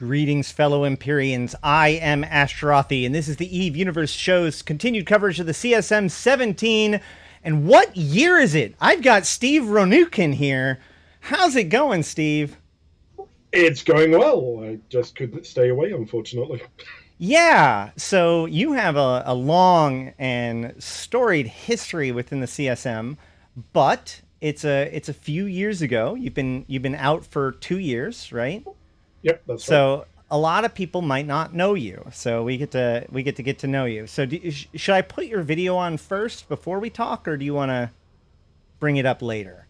Greetings, fellow Empyreans. I am Ashtarothi, and this is the Eve Universe Show's continued coverage of the CSM 17. And what year is it? I've got Steve Ronuken here. How's it going, Steve? It's going well. I just couldn't stay away, unfortunately. Yeah, so you have a long and storied history within the CSM, but it's a few years ago. You've been out for 2 years, right? Yep, that's right. So a lot of people might not know you, so we get to know you. So should I put your video on first before we talk, or do you want to bring it up later?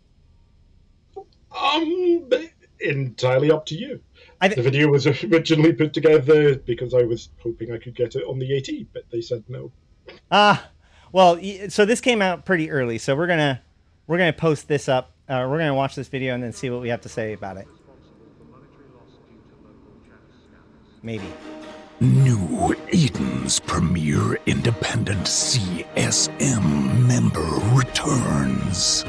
Entirely up to you. The video was originally put together because I was hoping I could get it on the AT, but they said no. Well, so this came out pretty early, so we're gonna post this up. We're gonna watch this video and then see what we have to say about it. Maybe. New Eden's premier independent CSM member returns.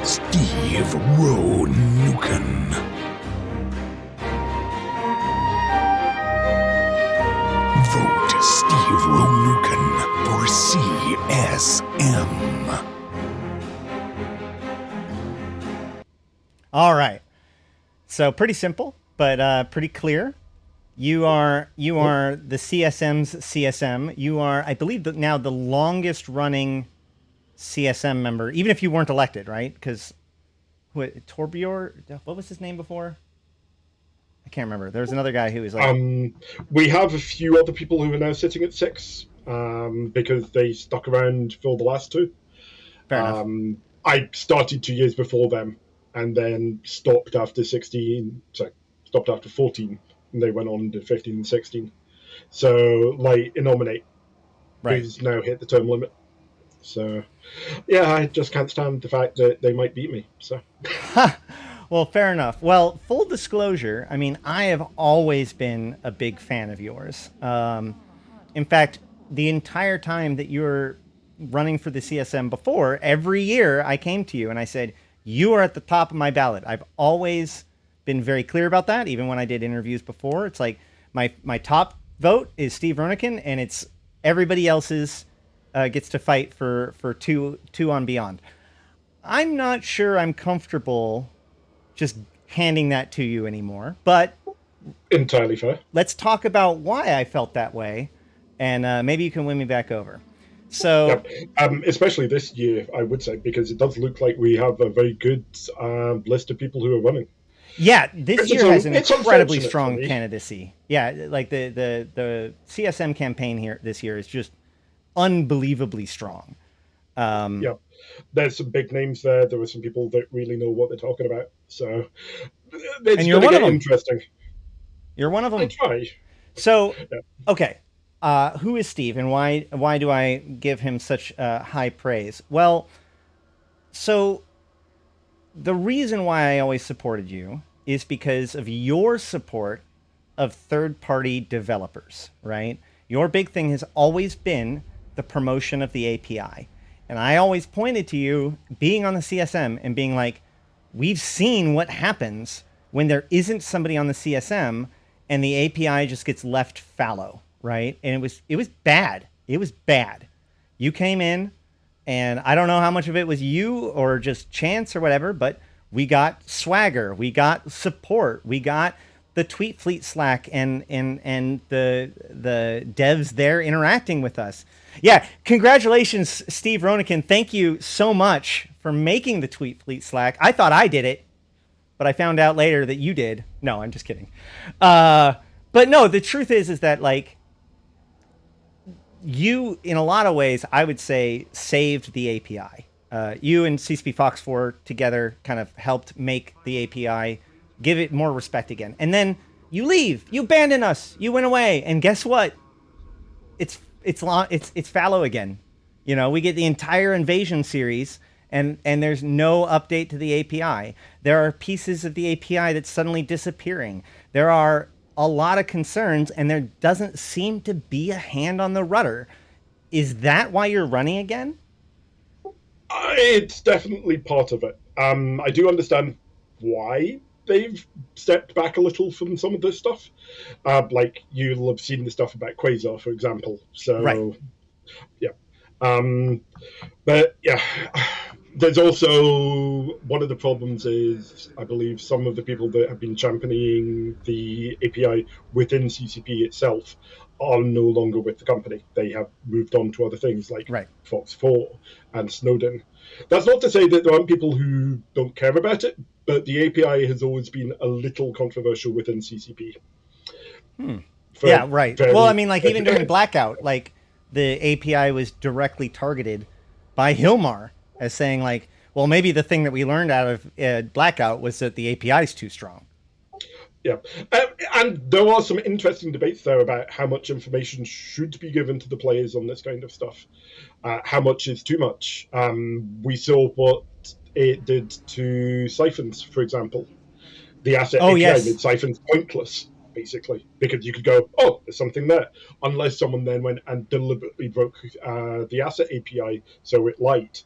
Steve Ronuken. Vote Steve Ronuken for CSM. All right. So pretty simple, but pretty clear. You are the CSM's CSM. You are, I believe, now the longest running CSM member, even if you weren't elected, right? Because Torbior, what was his name before? I can't remember. There was another guy who was like... we have a few other people who are now sitting at 6 because they stuck around for the last 2. Fair enough. I started 2 years before them and then stopped after 16. Sorry, stopped after 14, and they went on to 15 and 16. So, like, Innominate, who's now hit the term limit. So, yeah, I just can't stand the fact that they might beat me. So, well, fair enough. Well, full disclosure, I mean, I have always been a big fan of yours. In fact, the entire time that you were running for the CSM before, every year I came to you and I said, you are at the top of my ballot. I've always been very clear about that, even when I did interviews before. It's like my top vote is Steve Ronuken, and it's everybody else's gets to fight for two on beyond. I'm not sure I'm comfortable just handing that to you anymore, but entirely fair. Let's talk about why I felt that way, and maybe you can win me back over. So, especially this year, I would say, because it does look like we have a very good list of people who are running. Yeah, this year has an incredibly strong candidacy. Yeah, like the CSM campaign here this year is just unbelievably strong. Yeah, there's some big names there. There were some people that really know what they're talking about. So it's going to get interesting. You're one of them. I try. So, okay. Who is Steve, and why do I give him such high praise? Well, so the reason why I always supported you is because of your support of third-party developers, right? Your big thing has always been the promotion of the API. And I always pointed to you being on the CSM and being like, we've seen what happens when there isn't somebody on the CSM and the API just gets left fallow. Right. And it was bad. It was bad. You came in, and I don't know how much of it was you or just chance or whatever, but we got swagger. We got support. We got the tweet fleet Slack and the devs there interacting with us. Yeah. Congratulations, Steve Ronuken. Thank you so much for making the tweet fleet Slack. I thought I did it, but I found out later that you did. No, I'm just kidding. But no, the truth is that, like, you, in a lot of ways, I would say, saved the API. You and CSP Fox 4 together kind of helped make the API, give it more respect again. And then you leave. You abandon us. You went away. And guess what? It's fallow again. You know, we get the entire Invasion series, and there's no update to the API. There are pieces of the API that's suddenly disappearing. There are a lot of concerns, and there doesn't seem to be a hand on the rudder. Is that why you're running again? It's definitely part of it. I do understand why they've stepped back a little from some of this stuff. Like you'll have seen the stuff about Quasar, for example. So, Right. yeah. But yeah, there's also one of the problems is I believe some of the people that have been championing the API within CCP itself are no longer with the company. They have moved on to other things like Right. Fox 4 and Snowden. That's not to say that there aren't people who don't care about it, but the API has always been a little controversial within CCP. Yeah, right. Well, I mean, like even during Blackout, like the API was directly targeted by Hilmar as saying like, well, maybe the thing that we learned out of Blackout was that the API is too strong. Yeah, and there are some interesting debates there about how much information should be given to the players on this kind of stuff. How much is too much? We saw what it did to siphons, for example. The asset API made siphons pointless, basically, because you could go, oh, there's something there, unless someone then went and deliberately broke the asset API so it lied.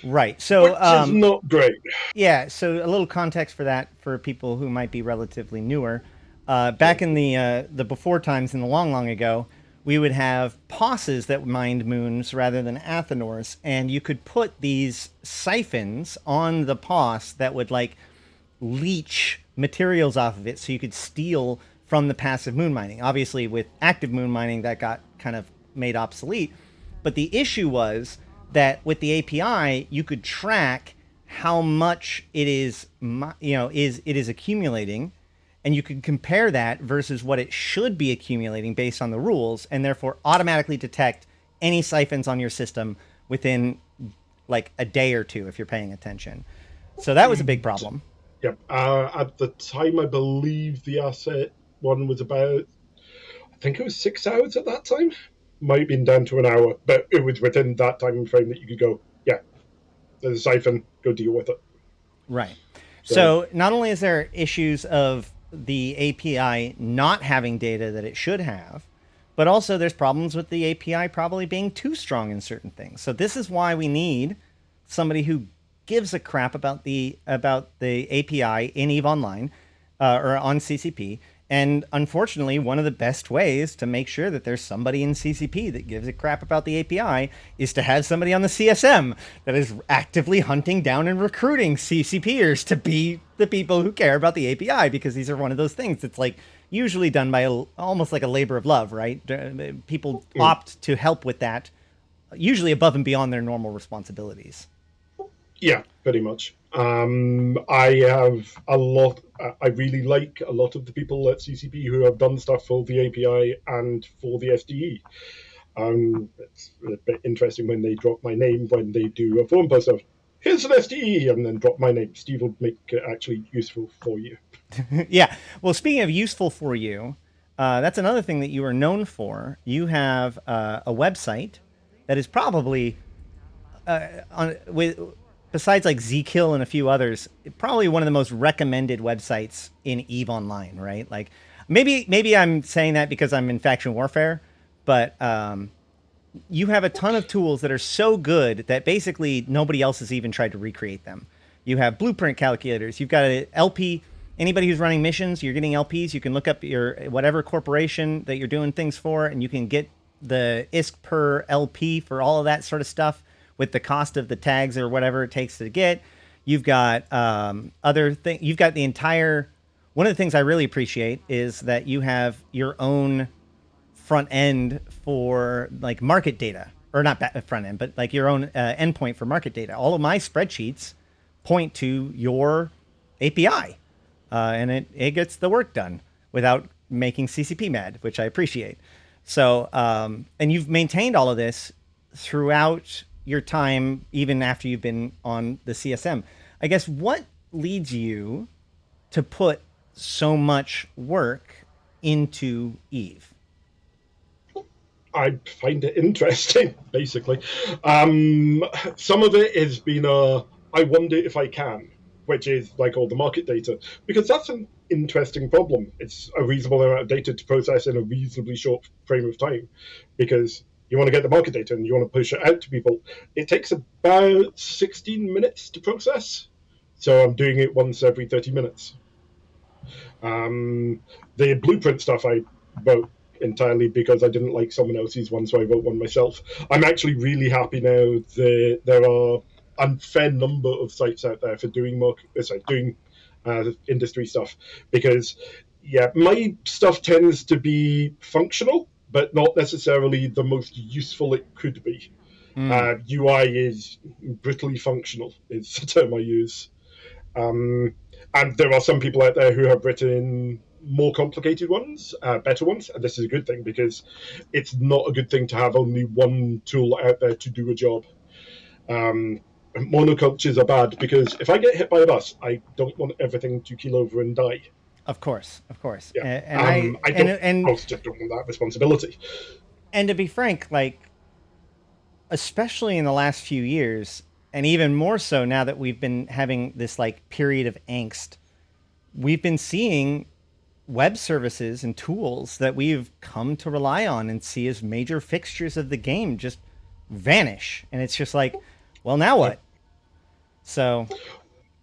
Right. So which is not great. Yeah. So a little context for that for people who might be relatively newer. Back in the before times, in the long ago, we would have posses that mined moons rather than Athenors, and you could put these siphons on the pos that would like leech materials off of it, so you could steal from the passive moon mining. Obviously, with active moon mining, that got kind of made obsolete. But the issue was that with the API, you could track how much it is, is accumulating, and you could compare that versus what it should be accumulating based on the rules, and therefore automatically detect any siphons on your system within like a day or two if you're paying attention. So that was a big problem. Yep. At the time, I believe the asset one was about, I think it was 6 hours at that time. Might have been down to an hour, but it was within that time frame that you could go, yeah, there's a siphon, go deal with it. Right. So not only is there issues of the API not having data that it should have, but also there's problems with the API probably being too strong in certain things. So this is why we need somebody who gives a crap about the API in EVE Online or on CCP. And unfortunately, one of the best ways to make sure that there's somebody in CCP that gives a crap about the API is to have somebody on the CSM that is actively hunting down and recruiting CCPers to be the people who care about the API, because these are one of those things that's like usually done by almost like a labor of love, right? People opt to help with that, usually above and beyond their normal responsibilities. Yeah, pretty much. I have a lot. I really like a lot of the people at CCP who have done stuff for the API and for the SDE. It's a bit interesting when they drop my name when they do a forum post of, here's an SDE, and then drop my name. Steve will make it actually useful for you. Yeah. Well, speaking of useful for you, that's another thing that you are known for. You have a website that is probably besides like Zkill and a few others, probably one of the most recommended websites in EVE Online, right? Like maybe I'm saying that because I'm in faction warfare, but you have a ton of tools that are so good that basically nobody else has even tried to recreate them. You have blueprint calculators. You've got an LP. Anybody who's running missions, you're getting LPs. You can look up your whatever corporation that you're doing things for, and you can get the ISK per LP for all of that sort of stuff with the cost of the tags or whatever it takes to get. You've got other things. You've got the entire. One of the things I really appreciate is that you have your own front end for like market data, or not front end, but like your own endpoint for market data. All of my spreadsheets point to your API, and it gets the work done without making CCP mad, which I appreciate. So, and you've maintained all of this throughout your time, even after you've been on the CSM. I guess what leads you to put so much work into EVE? I find it interesting, basically. Some of it has been I wonder if I can, which is like all the market data, because that's an interesting problem. It's a reasonable amount of data to process in a reasonably short frame of time, because you want to get the market data and you want to push it out to people. It takes about 16 minutes to process. So I'm doing it once every 30 minutes. The blueprint stuff I wrote entirely because I didn't like someone else's one, so I wrote one myself. I'm actually really happy now that there are a fair number of sites out there for doing industry stuff, because my stuff tends to be functional, but not necessarily the most useful it could be. UI is brittly functional, is the term I use. And there are some people out there who have written more complicated ones, better ones, and this is a good thing, because it's not a good thing to have only one tool out there to do a job. Monocultures are bad, because if I get hit by a bus, I don't want everything to keel over and die. Of course. Yeah. And I just don't want that responsibility. And to be frank, like, especially in the last few years, and even more so now that we've been having this like period of angst, we've been seeing web services and tools that we've come to rely on and see as major fixtures of the game just vanish. And it's just like, well, now what? So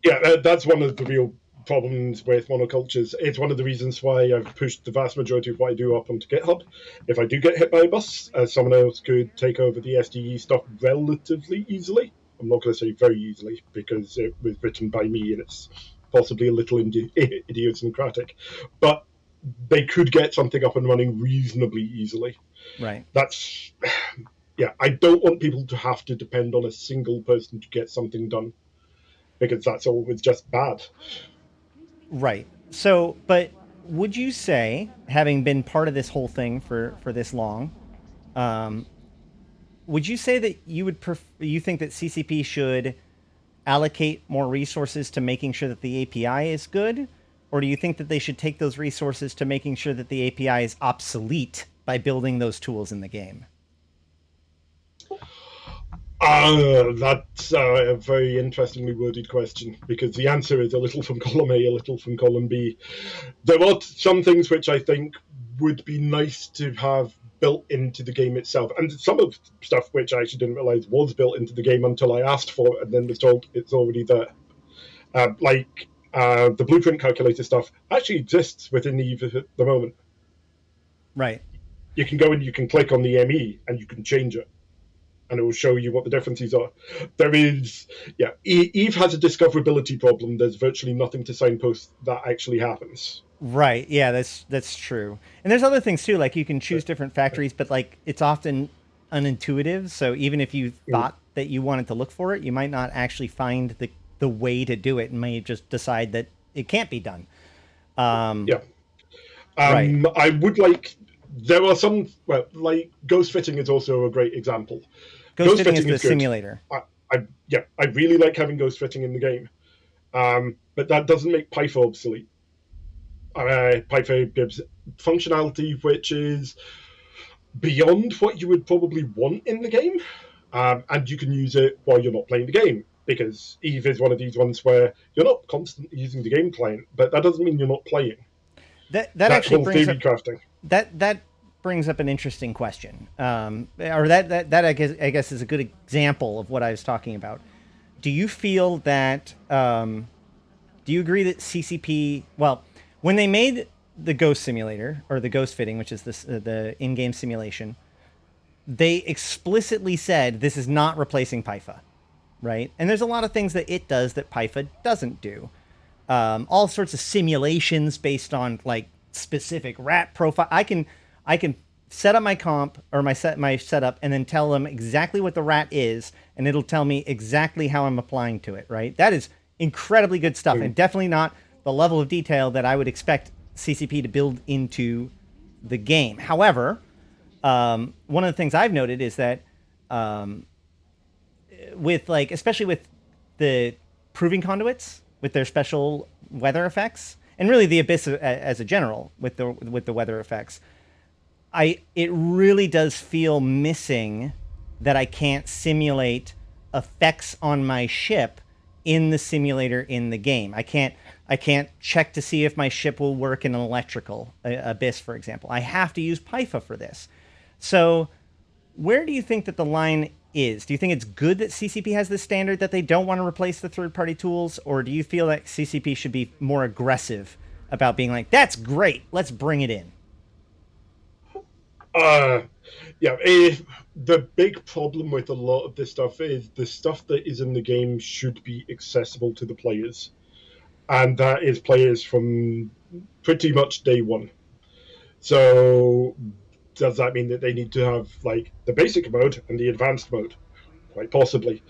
yeah, that's one of the real problems with monocultures. It's one of the reasons why I've pushed the vast majority of what I do up onto GitHub. If I do get hit by a bus, someone else could take over the SDE stuff relatively easily. I'm not going to say very easily, because it was written by me and it's possibly a little idiosyncratic, but they could get something up and running reasonably easily. Right. That's, I don't want people to have to depend on a single person to get something done, because that's always just bad. Right. So, but would you say, having been part of this whole thing for this long, would you say that you think that CCP should allocate more resources to making sure that the API is good? Or do you think that they should take those resources to making sure that the API is obsolete by building those tools in the game? That's a very interestingly worded question, because the answer is a little from column A, a little from column B. There are some things which I think would be nice to have built into the game itself, and some of stuff which I actually didn't realize was built into the game until I asked for it and then was told it's already there. The blueprint calculator stuff actually exists within EVE at the moment. Right. You can go and you can click on the ME and you can change it, and it will show you what the differences are. There is, EVE has a discoverability problem. There's virtually nothing to signpost that actually happens. Right. Yeah, that's true. And there's other things too, like you can choose different factories, but like it's often unintuitive. So even if you thought that you wanted to look for it, you might not actually find the way to do it, and may just decide that it can't be done. Right. I would like. There are some, like ghost fitting is also a great example. Ghost fitting is the simulator. I really like having ghost fitting in the game, but that doesn't make Python obsolete. Python gives functionality which is beyond what you would probably want in the game, and you can use it while you're not playing the game, because EVE is one of these ones where you're not constantly using the game client, but that doesn't mean you're not playing. That actually brings up crafting. That brings up an interesting question, or that I guess is a good example of what I was talking about. Do you feel that? Do you agree that CCP? Well, when they made the Ghost Simulator, or the Ghost Fitting, which is the in-game simulation, they explicitly said this is not replacing Python, right? And there's a lot of things that it does that Python doesn't do. All sorts of simulations based on like specific rat profile. I can set up my comp or my setup and then tell them exactly what the rat is, and it'll tell me exactly how I'm applying to it, right? That is incredibly good stuff, and definitely not the level of detail that I would expect CCP to build into the game. However, one of the things I've noted is that with like, especially with the proving conduits, with their special weather effects, and really the Abyss as a general with the weather effects, it really does feel missing that I can't simulate effects on my ship in the simulator in the game. I can't check to see if my ship will work in an electrical Abyss, for example. I have to use Python for this. So where do you think that the line is. Do you think it's good that CCP has this standard that they don't want to replace the third-party tools, or do you feel like CCP should be more aggressive about being like, that's great, let's bring it in? The big problem with a lot of this stuff is the stuff that is in the game should be accessible to the players. And that is players from pretty much day one. So does that mean that they need to have like the basic mode and the advanced mode? Quite possibly.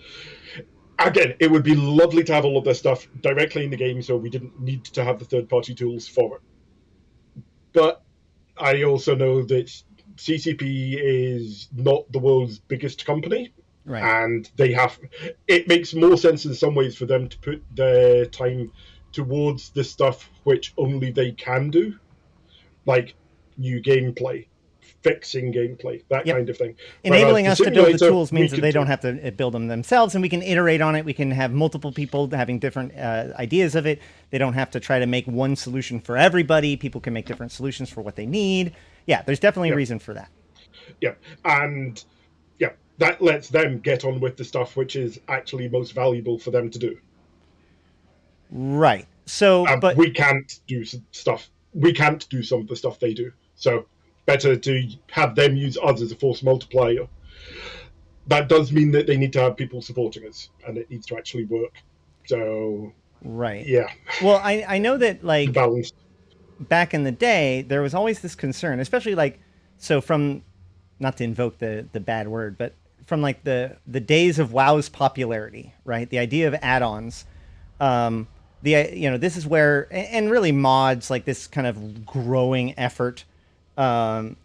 Again, it would be lovely to have all of this stuff directly in the game so we didn't need to have the third-party tools for it. But I also know that CCP is not the world's biggest company, right? And it makes more sense in some ways for them to put their time towards the stuff which only they can do, like new gameplay, fixing gameplay, that kind of thing. Enabling us to build the tools means that they don't have to build them themselves, and we can iterate on it. We can have multiple people having different ideas of it. They don't have to try to make one solution for everybody. People can make different solutions for what they need. Yeah, there's definitely a reason for that. Yeah, and that lets them get on with the stuff which is actually most valuable for them to do. Right. So, but we can't do stuff. We can't do some of the stuff they do. So, better to have them use us as a force multiplier. That does mean that they need to have people supporting us, and it needs to actually work. So, right. Yeah. Well, I know that like balanced. Back in the day, there was always this concern, especially like, so from, not to invoke the bad word, but from like the days of WoW's popularity, right? The idea of add-ons, this is where, and really mods, like this kind of growing effort, it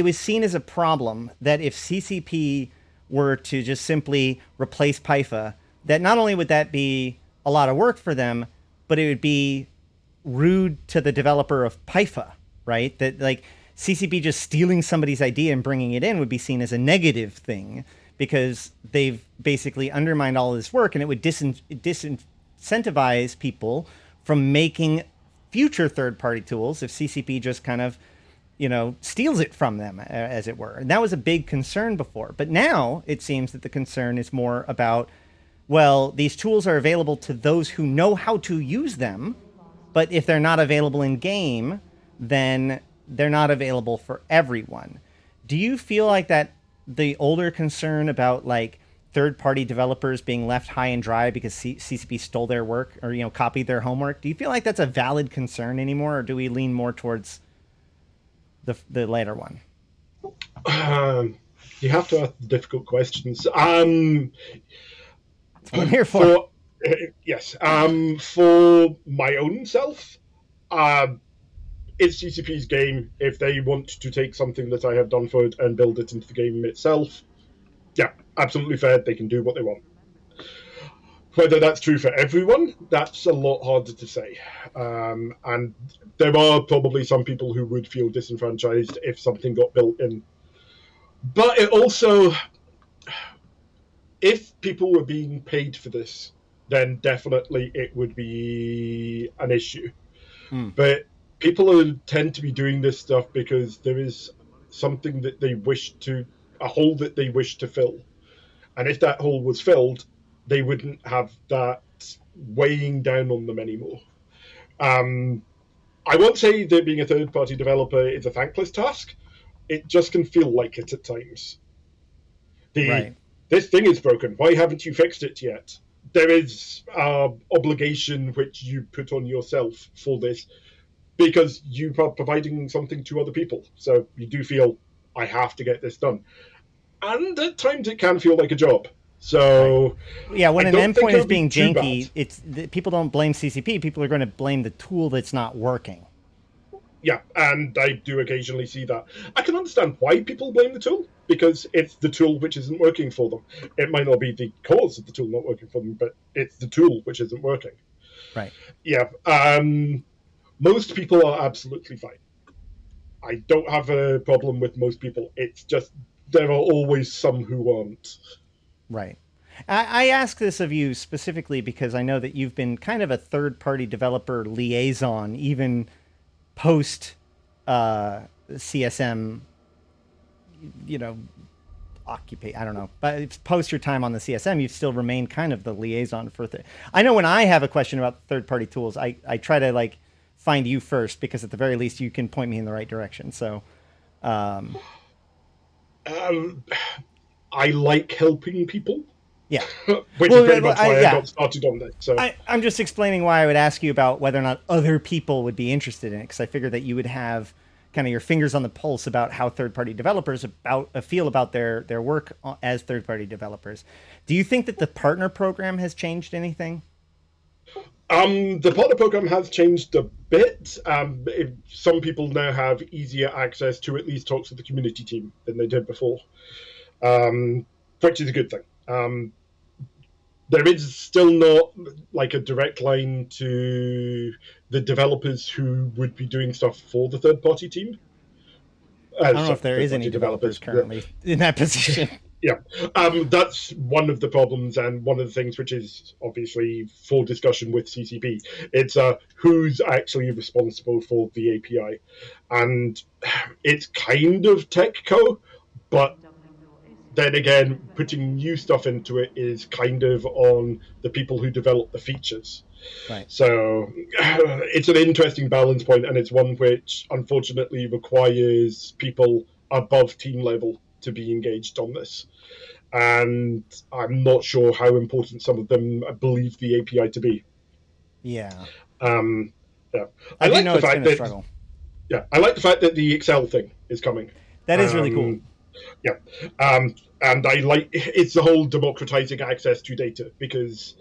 was seen as a problem that if CCP were to just simply replace Pyfa, that not only would that be a lot of work for them, but it would be rude to the developer of Pyfa, right? That like CCP just stealing somebody's idea and bringing it in would be seen as a negative thing because they've basically undermined all this work, and it would disincentivize people from making future third-party tools if CCP just kind of, steals it from them, as it were. And that was a big concern before. But now it seems that the concern is more about, well, these tools are available to those who know how to use them, but if they're not available in game, then they're not available for everyone. Do you feel like that the older concern about like third-party developers being left high and dry because CCP stole their work or, copied their homework, do you feel like that's a valid concern anymore, or do we lean more towards the later one? You have to ask difficult questions. That's what I'm here for. Yes. For my own self, it's GCP's game. If they want to take something that I have done for it and build it into the game itself, yeah, absolutely fair. They can do what they want. Whether that's true for everyone, that's a lot harder to say. And there are probably some people who would feel disenfranchised if something got built in. But it also, if people were being paid for this, then definitely it would be an issue. But people tend to be doing this stuff because there is something that they wish to, a hole that they wish to fill. And if that hole was filled, they wouldn't have that weighing down on them anymore. I won't say that being a third-party developer is a thankless task. It just can feel like it at times. This thing is broken. Why haven't you fixed it yet? There is an obligation which you put on yourself for this because you are providing something to other people. So you do feel, I have to get this done. And at times it can feel like a job. So yeah, when an endpoint is being janky, people don't blame CCP. People are going to blame the tool that's not working. Yeah, and I do occasionally see that. I can understand why people blame the tool, because it's the tool which isn't working for them. It might not be the cause of the tool not working for them, but it's the tool which isn't working. Right. Yeah. Most people are absolutely fine. I don't have a problem with most people. It's just there are always some who aren't. Right. I ask this of you specifically because I know that you've been kind of a third-party developer liaison, even post CSM, occupy. I don't know, but post your time on the CSM, you've still remained kind of the liaison for. I know when I have a question about third-party tools, I try to like find you first because at the very least you can point me in the right direction. So, I like helping people. Yeah, which is very much why I got started on this. So I'm just explaining why I would ask you about whether or not other people would be interested in it, because I figured that you would have kind of your fingers on the pulse about how third-party developers feel about their work as third-party developers. Do you think that the partner program has changed anything? The partner program has changed a bit. Some people now have easier access to at least talk to the community team than they did before, which is a good thing. There is still not like a direct line to the developers who would be doing stuff for the third-party team. I don't know if there is any developers currently in that position. Yeah, that's one of the problems, and one of the things which is obviously for discussion with CCP. It's who's actually responsible for the API, and it's kind of TechCo, but then again, putting new stuff into it is kind of on the people who develop the features. Right. So it's an interesting balance point, and it's one which unfortunately requires people above team level to be engaged on this. And I'm not sure how important some of them believe the API to be. Yeah. Yeah. I do know it's been a struggle. Yeah, I like the fact that the Excel thing is coming. That is really cool. Yeah, and I like it's the whole democratizing access to data, because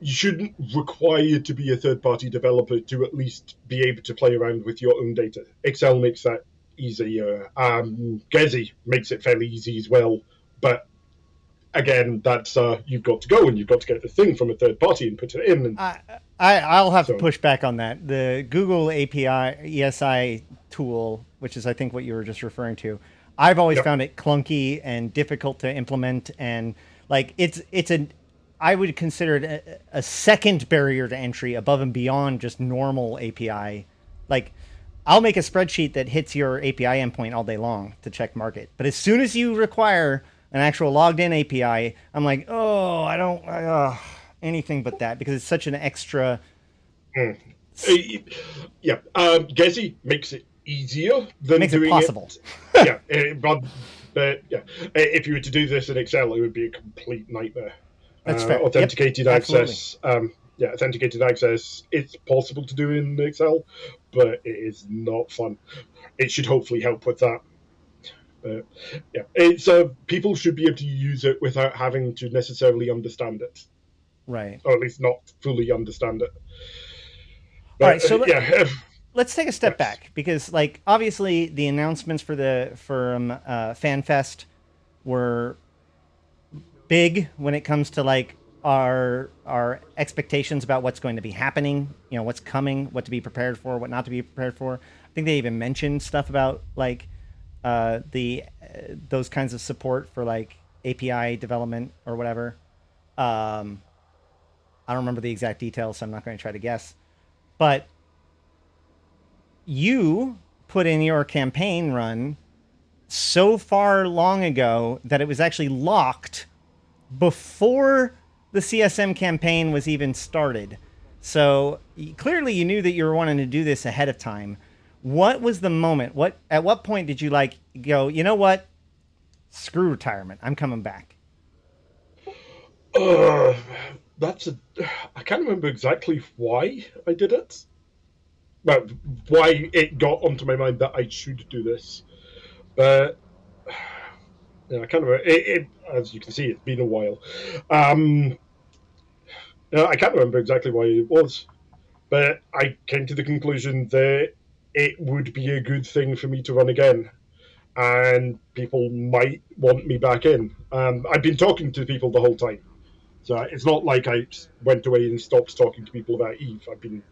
you shouldn't require to be a third-party developer to at least be able to play around with your own data. Excel makes that easier. Gezi makes it fairly easy as well, but again, that's you've got to go and you've got to get the thing from a third party and put it in. And I'll have to push back on that. The Google API ESI tool, which is I think what you were just referring to, I've always found it clunky and difficult to implement, and like I would consider it a second barrier to entry above and beyond just normal API. Like, I'll make a spreadsheet that hits your API endpoint all day long to check market, but as soon as you require an actual logged in API, I'm like, oh, I don't anything but that, because it's such an extra. Yeah, Gezi makes it easier than makes doing it possible. But yeah, if you were to do this in Excel, it would be a complete nightmare. That's fair. Authenticated access. Authenticated access. It's possible to do in Excel, but it is not fun. It should hopefully help with that. Yeah, it's people should be able to use it without having to necessarily understand it, right? Or at least not fully understand it. All right, so let's take a step back, because, like, obviously the announcements for FanFest were big when it comes to like our expectations about what's going to be happening. You know, what's coming, what to be prepared for, what not to be prepared for. I think they even mentioned stuff about like. Those kinds of support for like API development or whatever. I don't remember the exact details, so I'm not going to try to guess. But you put in your campaign run so far long ago that it was actually locked before the CSM campaign was even started. So clearly you knew that you were wanting to do this ahead of time. What was the moment? At what point did you like go, you know what? Screw retirement. I'm coming back. I can't remember exactly why I did it. Well, why it got onto my mind that I should do this. But yeah, I can't remember. It, as you can see, it's been a while. I can't remember exactly why it was. But I came to the conclusion that it would be a good thing for me to run again, and people might want me back in. I've been talking to people the whole time, so it's not like I went away and stopped talking to people about Eve. I've been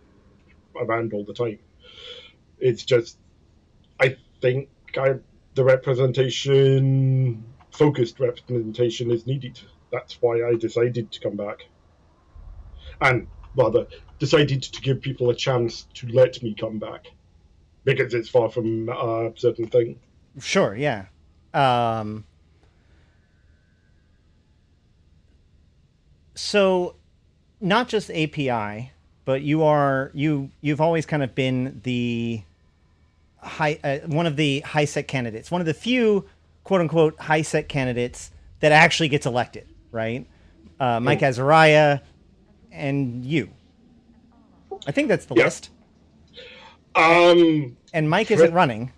around all the time. It's just, I think the focused representation is needed. That's why I decided to come back. And rather, decided to give people a chance to let me come back. Because it's far from a certain thing. Sure, yeah. So not just API, but you've always kind of been the one of the high sec candidates, one of the few quote unquote high sec candidates that actually gets elected, right? Mike Azariah and you. I think that's the list. And Mike isn't running.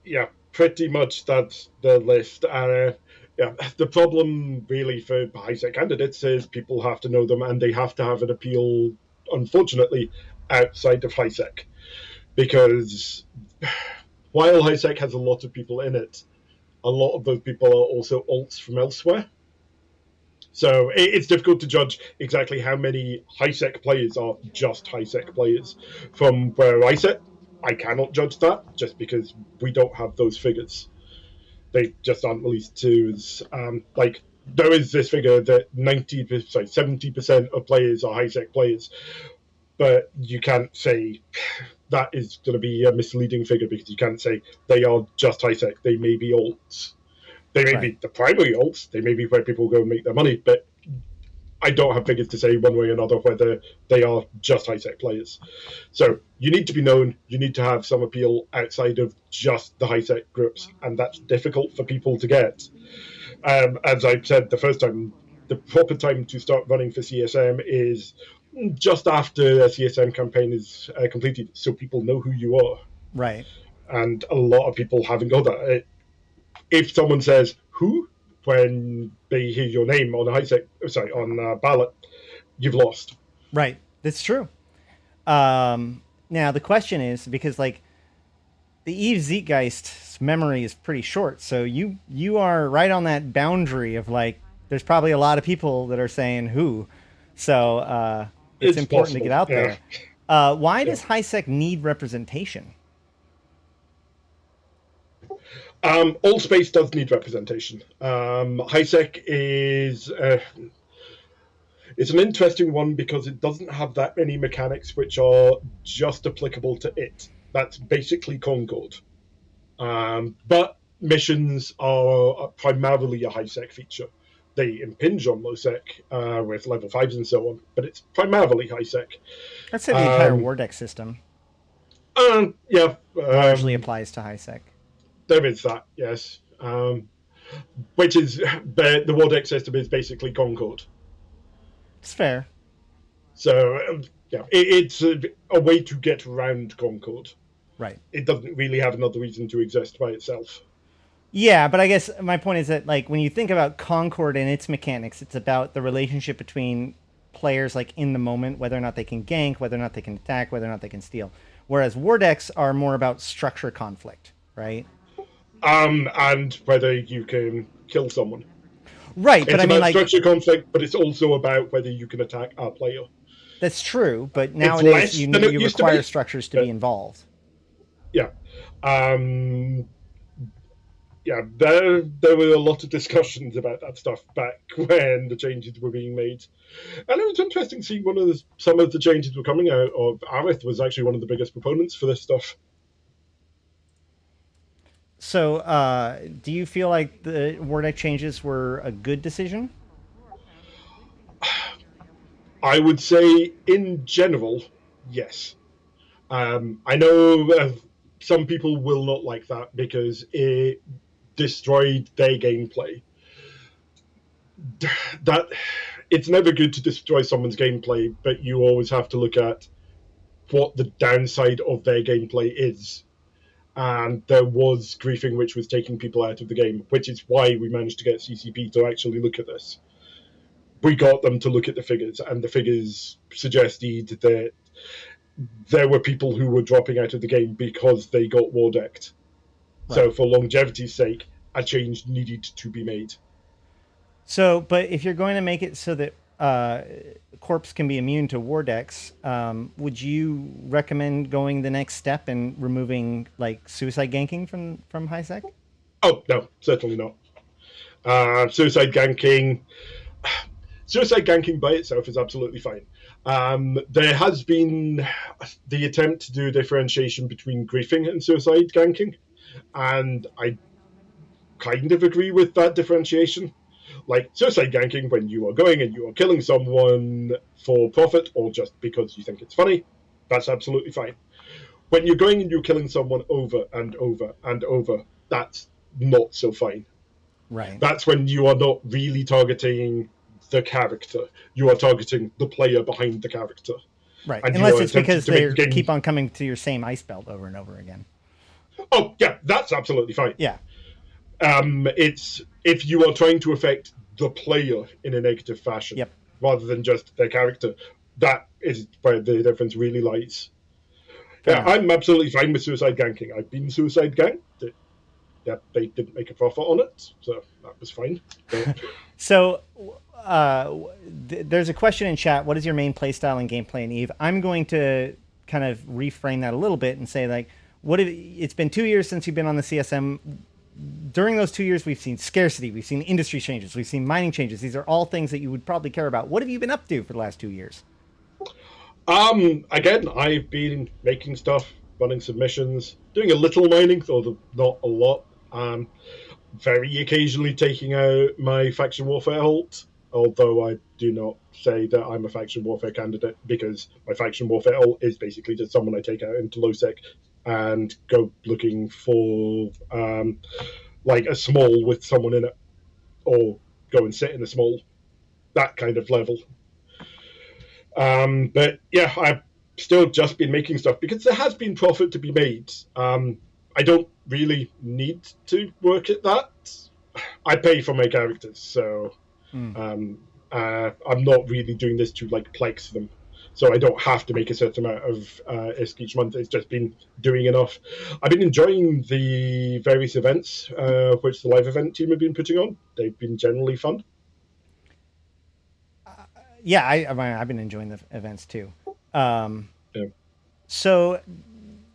Yeah, pretty much that's the list. The problem really for high sec candidates is people have to know them and they have to have an appeal, unfortunately, outside of high sec. Because while high sec has a lot of people in it, a lot of those people are also alts from elsewhere. So it's difficult to judge exactly how many high sec players are just high sec players. From where I sit, I cannot judge that just because we don't have those figures. They just aren't released to us. There is this figure that 70% of players are high sec players, but you can't say that is going to be a misleading figure because you can't say they are just high sec. They may be alts. They may be the primary alts. They may be where people go and make their money, but I don't have figures to say one way or another whether they are just high sec players. So you need to be known. You need to have some appeal outside of just the high sec groups, and that's difficult for people to get. As I said the first time, the proper time to start running for CSM is just after a CSM campaign is completed, so people know who you are. Right. And a lot of people haven't got that. If someone says who when they hear your name on a ballot, you've lost. Right. That's true. Now the question is, because the Eve Zeitgeist's memory is pretty short, so you are right on that boundary of there's probably a lot of people that are saying who, so it's important possible to get out there. Why does high sec need representation? All space does need representation. High sec is it's an interesting one because it doesn't have that many mechanics which are just applicable to it. That's basically Concord. But missions are primarily a high sec feature. They impinge on low sec with level 5s and so on, but it's primarily high sec. I'd say the entire Wardex system largely applies to high sec. There is that, yes. Which is, the Wardex system is basically Concord. It's fair. So, it's a way to get around Concord. Right. It doesn't really have another reason to exist by itself. Yeah, but I guess my point is that, when you think about Concord and its mechanics, it's about the relationship between players, in the moment, whether or not they can gank, whether or not they can attack, whether or not they can steal. Whereas Wardex are more about structure conflict, right? And whether you can kill someone. Right, but it's about structure conflict, but it's also about whether you can attack a player. That's true, but nowadays you require structures to be involved. Yeah. There were a lot of discussions about that stuff back when the changes were being made. And it was interesting to see some of the changes were coming out of. Arith was actually one of the biggest proponents for this stuff. So, do you feel like the Wardex changes were a good decision? I would say, in general, yes. I know some people will not like that because it destroyed their gameplay. That it's never good to destroy someone's gameplay, but you always have to look at what the downside of their gameplay is. And there was griefing which was taking people out of the game, which is why we managed to get CCP to actually look at this. We got them to look at the figures, and the figures suggested that there were people who were dropping out of the game because they got war-decked. Right. So for longevity's sake, a change needed to be made. So, but if you're going to make it so that Corpse can be immune to Wardex, would you recommend going the next step and removing suicide ganking from high sec? Oh no, certainly not. Suicide ganking by itself is absolutely fine. There has been the attempt to do a differentiation between griefing and suicide ganking, and kind of agree with that differentiation. Like suicide ganking, when you are going and you are killing someone for profit or just because you think it's funny, that's absolutely fine. When you're going and you're killing someone over and over and over, that's not so fine. Right. That's when you are not really targeting the character. You are targeting the player behind the character. Right. And Unless it's because they keep on coming to your same ice belt over and over again. Oh, yeah, that's absolutely fine. Yeah. It's if you are trying to affect the player in a negative fashion, yep, rather than just their character, that is where the difference really lies. Yeah, I'm absolutely fine with suicide ganking. I've been suicide ganked. Yeah, they didn't make a profit on it, so that was fine. So there's a question in chat. What is your main playstyle and gameplay in EVE? I'm going to kind of reframe that a little bit and say, like, it's been 2 years since you've been on the CSM. During those 2 years, we've seen scarcity, we've seen industry changes, we've seen mining changes. These are all things that you would probably care about. What have you been up to for the last 2 years? Again, I've been making stuff, running submissions, doing a little mining, though not a lot. Very occasionally taking out my faction warfare ult, although I do not say that I'm a faction warfare candidate, because my faction warfare ult is basically just someone I take out into low sec and go looking for like a small with someone in it, or go and sit in a small, that kind of level. But yeah, I've still just been making stuff because there has been profit to be made. I don't really need to work at that. I pay for my characters, so I'm not really doing this to like plex them. So I don't have to make a certain amount of ISK each month. It's just been doing enough. I've been enjoying the various events which the live event team have been putting on. They've been generally fun. Yeah, I've been enjoying the events too. Yeah. So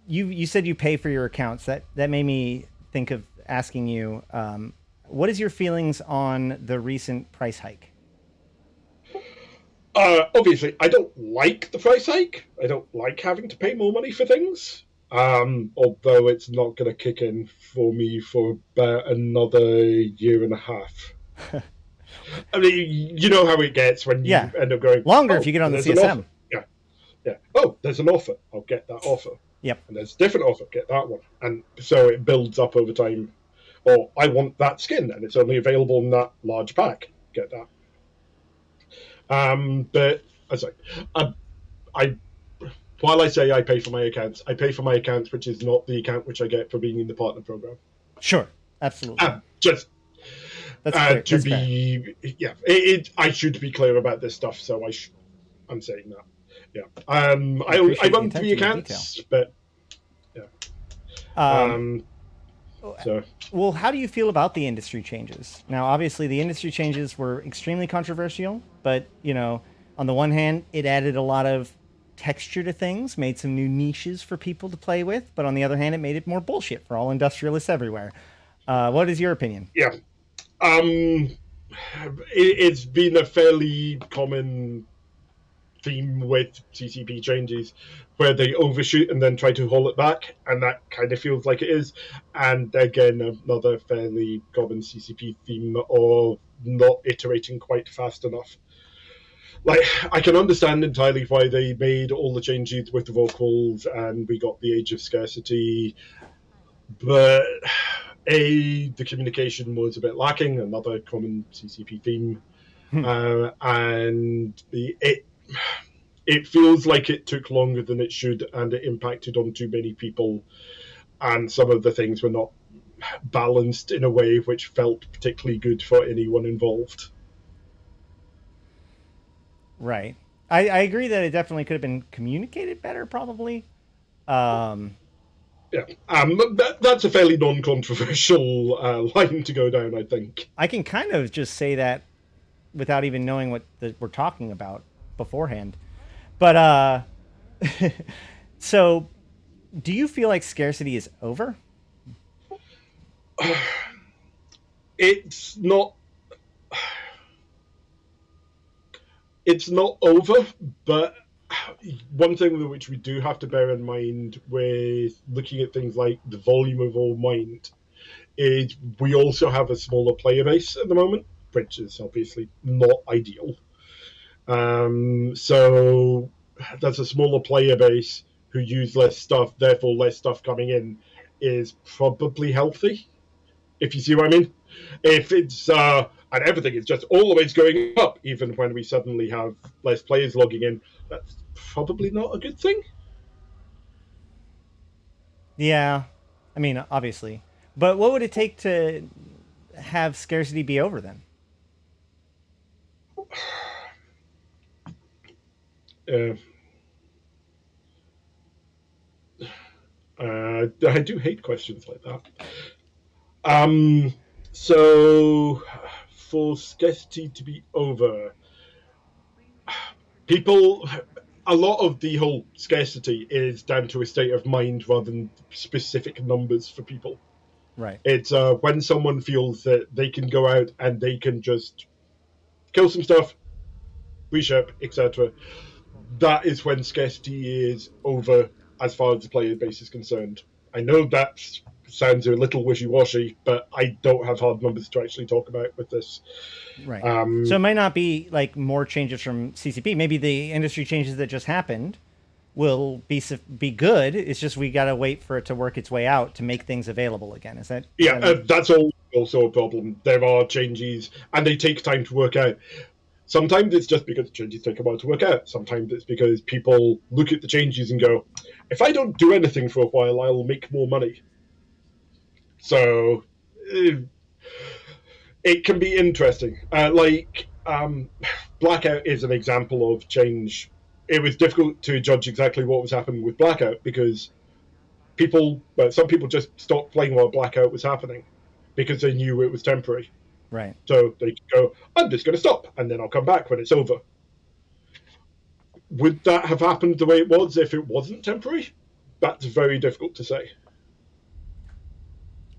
you said you pay for your accounts. That made me think of asking you, what is your feelings on the recent price hike? Obviously, I don't like the price hike. I don't like having to pay more money for things. Although it's not going to kick in for me for about another year and a half. I mean, you know how it gets when you end up going longer if you get on the CSM. Yeah. Oh, there's an offer. I'll get that offer. Yep. And there's a different offer. Get that one. And so it builds up over time. Or I want that skin, and it's only available in that large pack. Get that. But as while I say I pay for my accounts, I pay for my accounts, which is not the account which I get for being in the partner program. Sure, absolutely. Just that's fair. to be, yeah, I should be clear about this stuff, so I'm saying that. Yeah, I run 3 accounts, but yeah. So. Well, how do you feel about the industry changes? Now, obviously, the industry changes were extremely controversial, but, you know, on the one hand, it added a lot of texture to things, made some new niches for people to play with, but on the other hand, it made it more bullshit for all industrialists everywhere. What is your opinion? Yeah. It's been a fairly common theme with CCP changes where they overshoot and then try to hold it back, and that kind of feels like it is. And again, another fairly common CCP theme of not iterating quite fast enough. Like, I can understand entirely why they made all the changes with the vocals and we got the Age of Scarcity, but the communication was a bit lacking, another common CCP theme. And it feels like it took longer than it should, and it impacted on too many people, and some of the things were not balanced in a way which felt particularly good for anyone involved. Right. I agree that it definitely could have been communicated better, probably. Yeah, that's a fairly non-controversial line to go down, I think. I can kind of just say that without even knowing what we're talking about beforehand. But, so, do you feel like scarcity is over? It's not over, but one thing which we do have to bear in mind with looking at things like the volume of all mined is we also have a smaller player base at the moment, which is obviously not ideal. So that's a smaller player base who use less stuff, therefore less stuff coming in is probably healthy, if you see what I mean. If it's and everything is just always going up, even when we suddenly have less players logging in, that's probably not a good thing. Yeah, I mean, obviously. But what would it take to have scarcity be over then? I do hate questions like that. So for scarcity to be over, people, a lot of the whole scarcity is down to a state of mind rather than specific numbers for people. Right. It's when someone feels that they can go out and they can just kill some stuff, reship, etc. That is when scarcity is over as far as the player base is concerned. I know that sounds a little wishy-washy, but I don't have hard numbers to actually talk about with this. Right. So it might not be like more changes from CCP. Maybe the industry changes that just happened will be good. It's just we got to wait for it to work its way out to make things available again. Is that? That's also a problem. There are changes, and they take time to work out. Sometimes it's just because the changes take a while to work out. Sometimes it's because people look at the changes and go, if I don't do anything for a while, I'll make more money. So it can be interesting. Blackout is an example of change. It was difficult to judge exactly what was happening with Blackout because some people just stopped playing while Blackout was happening because they knew it was temporary. Right. So they could go, I'm just going to stop, and then I'll come back when it's over. Would that have happened the way it was if it wasn't temporary? That's very difficult to say.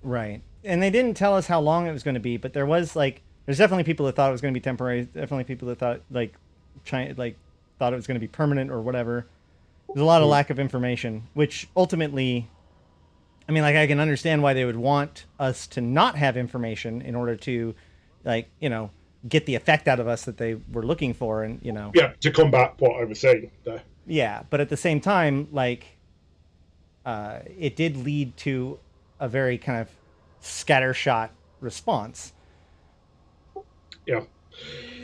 Right. And they didn't tell us how long it was going to be, but there's definitely people that thought it was going to be temporary. Definitely people that thought thought it was going to be permanent or whatever. There's a lot of lack of information, which ultimately, I mean, I can understand why they would want us to not have information in order to, get the effect out of us that they were looking for, and Yeah, to combat what I was saying there. Yeah, but at the same time, it did lead to a very kind of scattershot response. Yeah.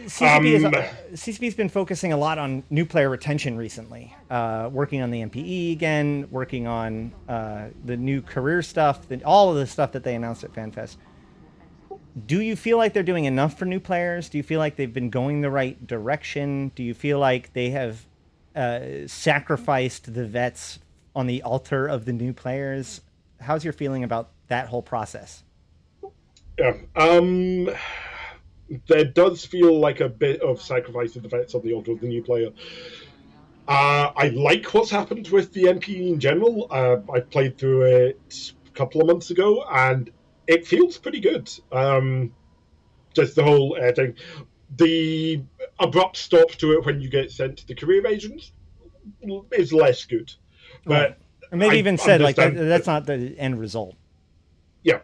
CCP's been focusing a lot on new player retention recently, working on the MPE again, working on the new career stuff, all of the stuff that they announced at FanFest. Do you feel like they're doing enough for new players? Do you feel like they've been going the right direction? Do you feel like they have sacrificed the vets on the altar of the new players? How's your feeling about that whole process? Yeah. There does feel like a bit of sacrifice of the vets on the altar of the new player. I like what's happened with the MPE in general. I played through it a couple of months ago, and it feels pretty good. Just the whole thing. The abrupt stop to it when you get sent to the career agent is less good. But right. Or maybe even said that's not the end result. Yeah.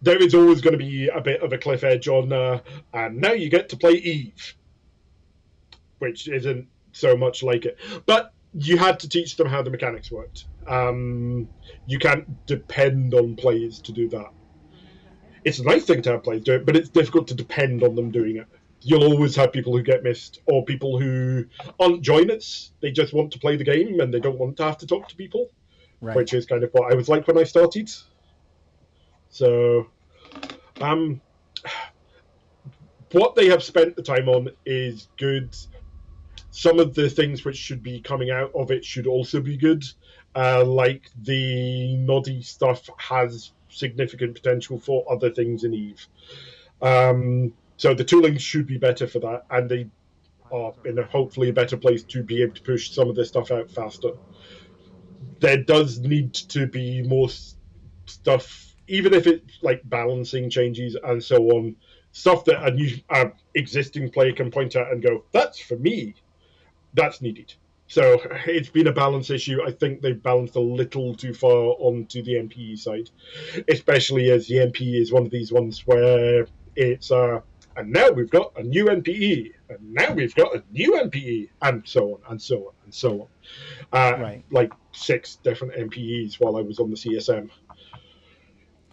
There is always going to be a bit of a cliff edge on, and now you get to play Eve, which isn't so much like it. But you had to teach them how the mechanics worked. You can't depend on players to do that. It's a nice thing to have players do it, but it's difficult to depend on them doing it. You'll always have people who get missed, or people who aren't joiners. They just want to play the game, and they don't want to have to talk to people, right. Which is kind of what I was like when I started. So, what they have spent the time on is good. Some of the things which should be coming out of it should also be good. Like the Noddy stuff has significant potential for other things in Eve. So the tooling should be better for that, and they are in hopefully a better place to be able to push some of this stuff out faster. There does need to be more stuff, even if it's like balancing changes and so on, stuff that a new existing player can point at and go, that's for me. That's needed. So it's been a balance issue. I think they've balanced a little too far onto the MPE side, especially as the MPE is one of these ones where it's and now we've got a new NPE, and now we've got a new NPE, and so on, and so on, and so on. Right. Like 6 different NPEs while I was on the CSM.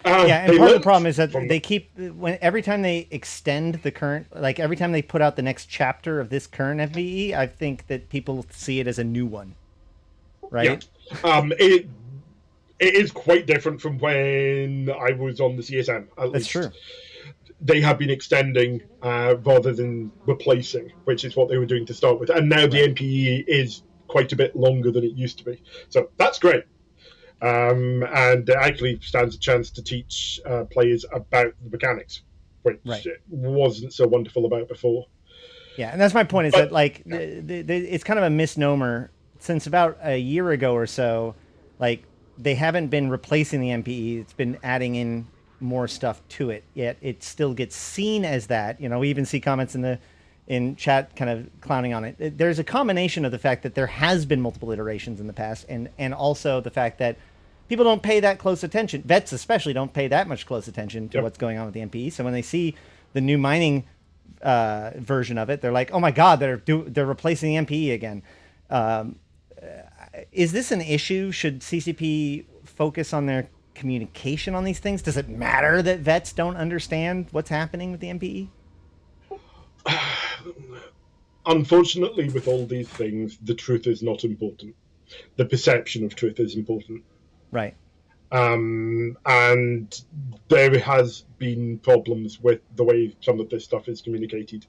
Yeah, and part of the problem is that they keep every time they extend the current, like every time they put out the next chapter of this current FVE, I think that people see it as a new one, right? Yeah. It is quite different from when I was on the CSM. That's true. They have been extending rather than replacing, which is what they were doing to start with, and now the NPE is quite a bit longer than it used to be. So that's great. And it actually stands a chance to teach players about the mechanics, which wasn't so wonderful about before. Yeah, and that's my point, is that like it's kind of a misnomer. Since about a year ago or so, like they haven't been replacing the MPE, it's been adding in more stuff to it, yet it still gets seen as that. You know, we even see comments in chat kind of clowning on it. There's a combination of the fact that there has been multiple iterations in the past, and also the fact that people don't pay that close attention. Vets especially don't pay that much close attention to what's going on with the MPE. So when they see the new mining version of it, they're like, "Oh my God, they're replacing the MPE again." Is this an issue? Should CCP focus on their communication on these things? Does it matter that vets don't understand what's happening with the MPE? Unfortunately, with all these things, the truth is not important. The perception of truth is important. Right. And there has been problems with the way some of this stuff is communicated.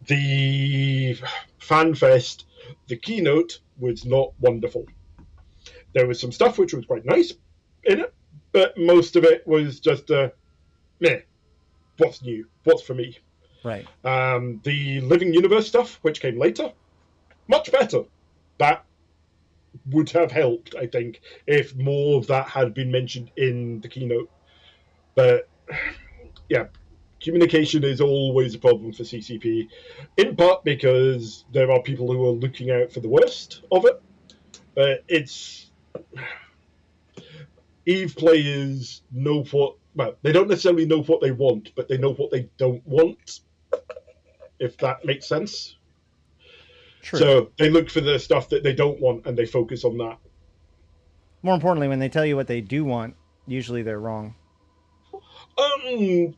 The FanFest, the keynote was not wonderful. There was some stuff which was quite nice in it, but most of it was just meh. What's new? What's for me? Right. The Living Universe stuff, which came later, much better. That would have helped, I think, if more of that had been mentioned in the keynote. But yeah, communication is always a problem for CCP, in part because there are people who are looking out for the worst of it. But it's EVE players know what, well, they don't necessarily know what they want, but they know what they don't want, if that makes sense. True. So they look for the stuff that they don't want and they focus on that. More importantly, when they tell you what they do want, usually they're wrong.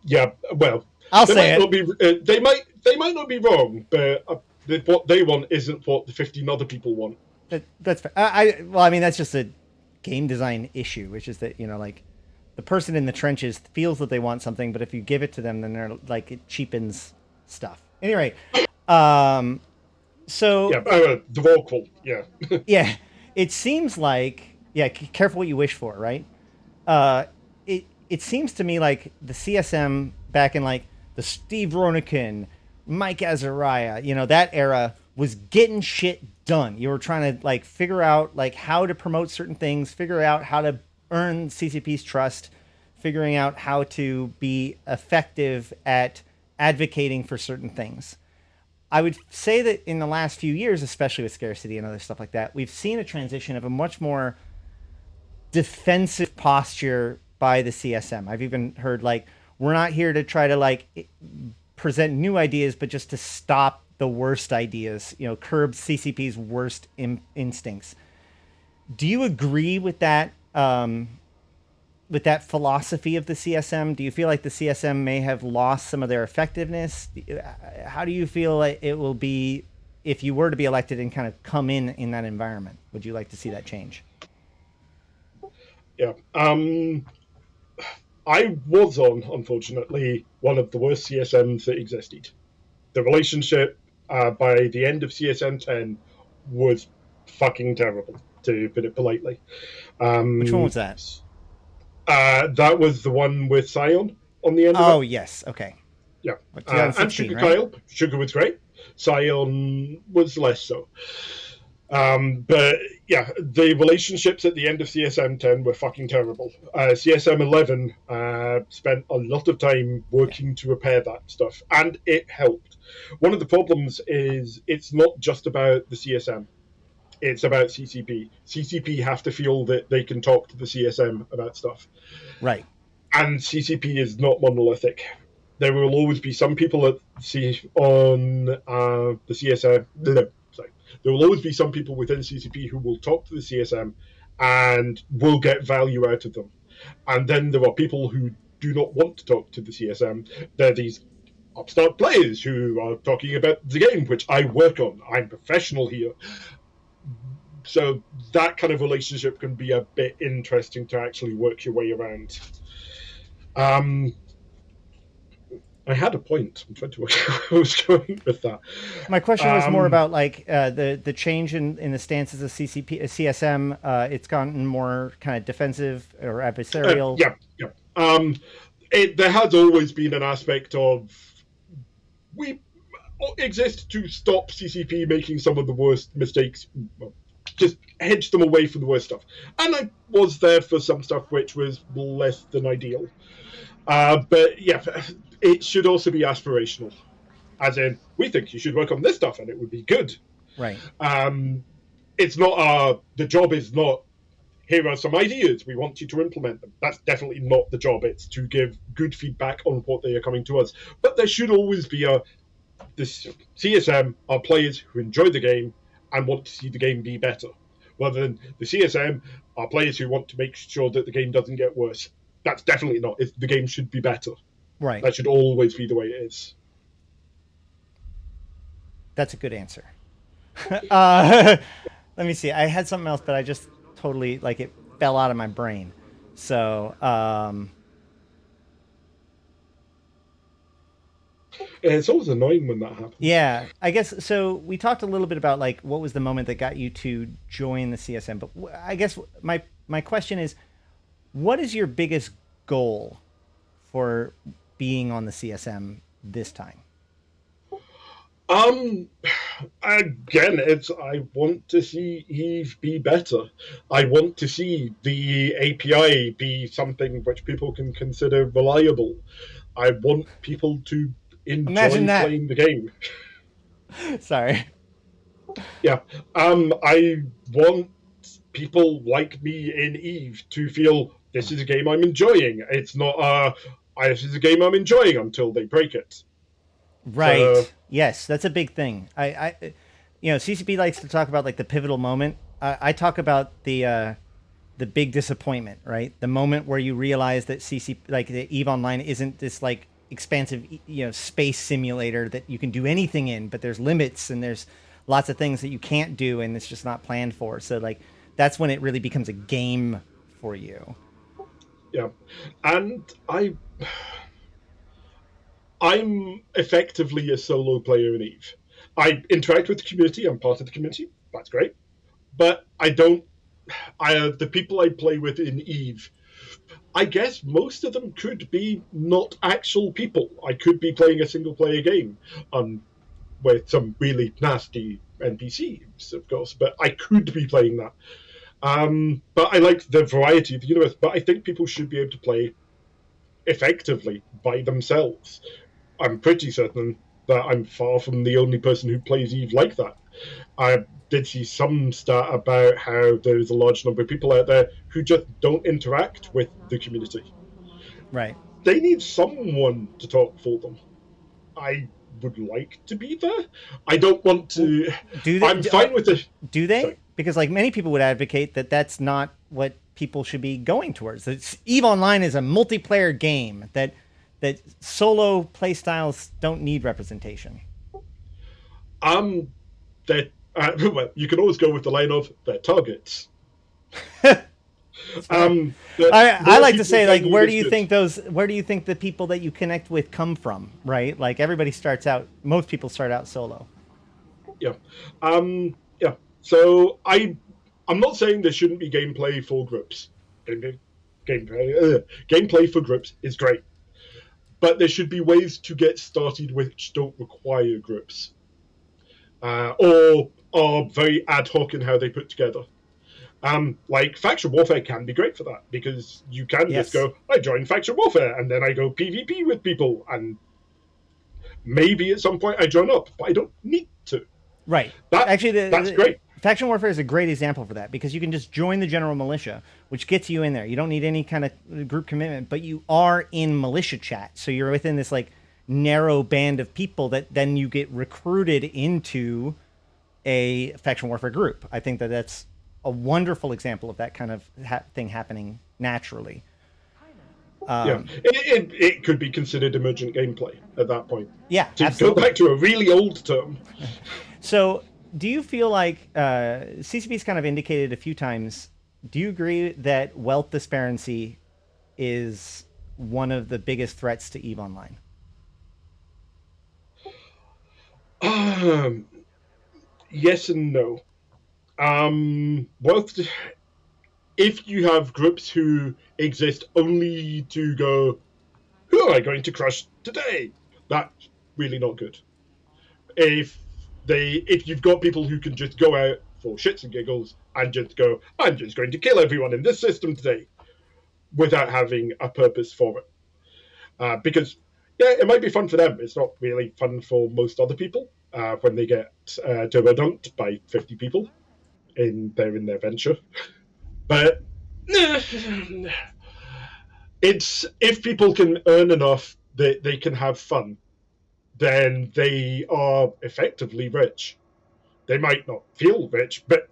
Yeah, well, I'll say it. Not be, they might not be wrong, but what they want isn't what the 15 other people want. That's fair. I mean, that's just a game design issue, which is that, you know, like the person in the trenches feels that they want something, but if you give it to them, then they're like, it cheapens stuff. Anyway, so yeah, Divoolej, yeah. Yeah, it seems like, yeah, careful what you wish for, right? It seems to me like the CSM back in like the Steve Ronuken, Mike Azariah, you know, that era was getting shit done. You were trying to like figure out like how to promote certain things, figure out how to earn CCP's trust, figuring out how to be effective at advocating for certain things. I would say that in the last few years, especially with scarcity and other stuff like that, we've seen a transition of a much more defensive posture by the CSM. I've even heard like, we're not here to try to like present new ideas, but just to stop the worst ideas, you know, curb CCP's worst instincts. Do you agree with that philosophy of the CSM? Do you feel like the CSM may have lost some of their effectiveness? How do you feel like it will be if you were to be elected and kind of come in that environment? Would you like to see that change? Yeah. I was on, unfortunately, one of the worst CSMs that existed. The relationship by the end of CSM 10 was fucking terrible, to put it politely. Which one was that? That was the one with Scion on the end of it. Oh, yes. Okay. Yeah. And Sugar, right? Kyle. Sugar was great. Scion was less so. But yeah, the relationships at the end of CSM 10 were fucking terrible. CSM 11 spent a lot of time working to repair that stuff, and it helped. One of the problems is it's not just about the CSM. It's about CCP. CCP have to feel that they can talk to the CSM about stuff. Right. And CCP is not monolithic. There will always be some people on the CSM. Sorry. There will always be some people within CCP who will talk to the CSM and will get value out of them. And then there are people who do not want to talk to the CSM. They're these upstart players who are talking about the game, which I work on. I'm professional here. So that kind of relationship can be a bit interesting to actually work your way around. I had a point. I'm trying to work out where I was going with that. My question was more about like the change in the stances of CSM. It's gotten more kind of defensive or adversarial. Yeah. There has always been an aspect of we exist to stop CCP making some of the worst mistakes. Well, just hedge them away from the worst stuff. And I was there for some stuff which was less than ideal. But yeah, it should also be aspirational. As in, we think you should work on this stuff and it would be good. Right. It's not the job is not, here are some ideas, we want you to implement them. That's definitely not the job. It's to give good feedback on what they are coming to us. But there should always be this CSM are players who enjoy the game and want to see the game be better. Rather than the CSM are players who want to make sure that the game doesn't get worse. That's definitely not. The game should be better. Right. That should always be the way it is. That's a good answer. Let me see. I had something else, but I just totally, like, it fell out of my brain. So, it's always annoying when that happens. yeah, I guess, so we talked a little bit about, like, what was the moment that got you to join the CSM, but I guess my question is, what is your biggest goal for being on the CSM this time? Again, I want to see Eve be better. I want to see the API be something which people can consider reliable. I want people to enjoy playing the game. Sorry. Yeah. I want people like me in Eve to feel this is a game I'm enjoying. It's not this is a game I'm enjoying until they break it. Right. Yes, that's a big thing. I CCP likes to talk about like the pivotal moment. I talk about the big disappointment, right? The moment where you realize that like the EVE Online isn't this like expansive, space simulator that you can do anything in, but there's limits and there's lots of things that you can't do and it's just not planned for. So like that's when it really becomes a game for you. Yeah. And I'm effectively a solo player in EVE. I interact with the community. I'm part of the community. That's great. But the people I play with in EVE, I guess most of them could be not actual people. I could be playing a single player game with some really nasty NPCs, of course, but I could be playing that. But I like the variety of the universe, but I think people should be able to play effectively by themselves. I'm pretty certain that I'm far from the only person who plays EVE like that. I did see some stat about how there's a large number of people out there who just don't interact with the community. Right. They need someone to talk for them. I would like to be there. I don't want to... I'm fine with it. Do they? Sorry. Because like many people would advocate that that's not what people should be going towards. EVE Online is a multiplayer game that solo play styles don't need representation. Well, you can always go with the line of their targets. I like to say, like, where do you think the people that you connect with come from, right? Like most people start out solo. Yeah. Yeah. So I'm not saying there shouldn't be gameplay for groups. Gameplay for groups is great. But there should be ways to get started which don't require groups. Or are very ad hoc in how they put together. Like faction warfare can be great for that because you can just go, I join faction warfare and then I go PvP with people, and maybe at some point I join up, but I don't need to. Right. Actually, that's great. Faction warfare is a great example for that, because you can just join the general militia, which gets you in there. You don't need any kind of group commitment, but you are in militia chat. So you're within this like narrow band of people that then you get recruited into a faction warfare group. I think that that's a wonderful example of that kind of thing happening naturally. It could be considered emergent gameplay at that point. Yeah, to absolutely. go back to a really old term. So, do you feel like CCP's kind of indicated a few times? Do you agree that wealth disparity is one of the biggest threats to EVE Online? Yes and no. Wealth. If you have groups who exist only to go, who am I going to crush today? That's really not good. If you've got people who can just go out for shits and giggles and just go, I'm just going to kill everyone in this system today, without having a purpose for it. Because, it might be fun for them. It's not really fun for most other people when they get turbo dunked by 50 people in their venture. But it's if people can earn enough that they can have fun, then they are effectively rich. They might not feel rich, but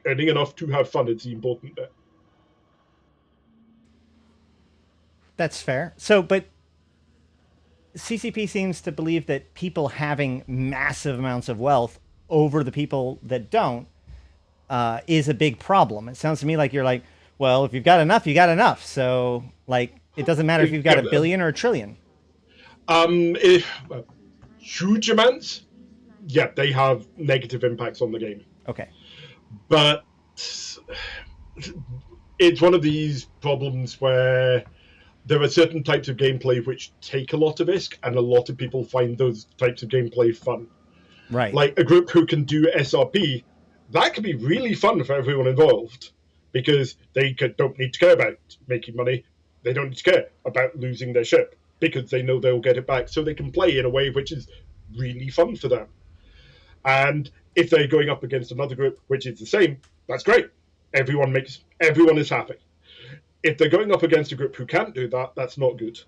earning enough to have fun is the important bit. That's fair. So, but CCP seems to believe that people having massive amounts of wealth over the people that don't is a big problem. It sounds to me like you're like, well, if you've got enough, you got enough. So, like, it doesn't matter if you've got a billion or a trillion. If huge amounts, they have negative impacts on the game. Okay. But it's one of these problems where there are certain types of gameplay which take a lot of risk, and a lot of people find those types of gameplay fun. Right. Like a group who can do SRP, that can be really fun for everyone involved, because they don't need to care about making money. They don't need to care about losing their ship, because they know they'll get it back, so they can play in a way which is really fun for them. And if they're going up against another group which is the same, that's great. Everyone is happy. If they're going up against a group who can't do that, that's not good.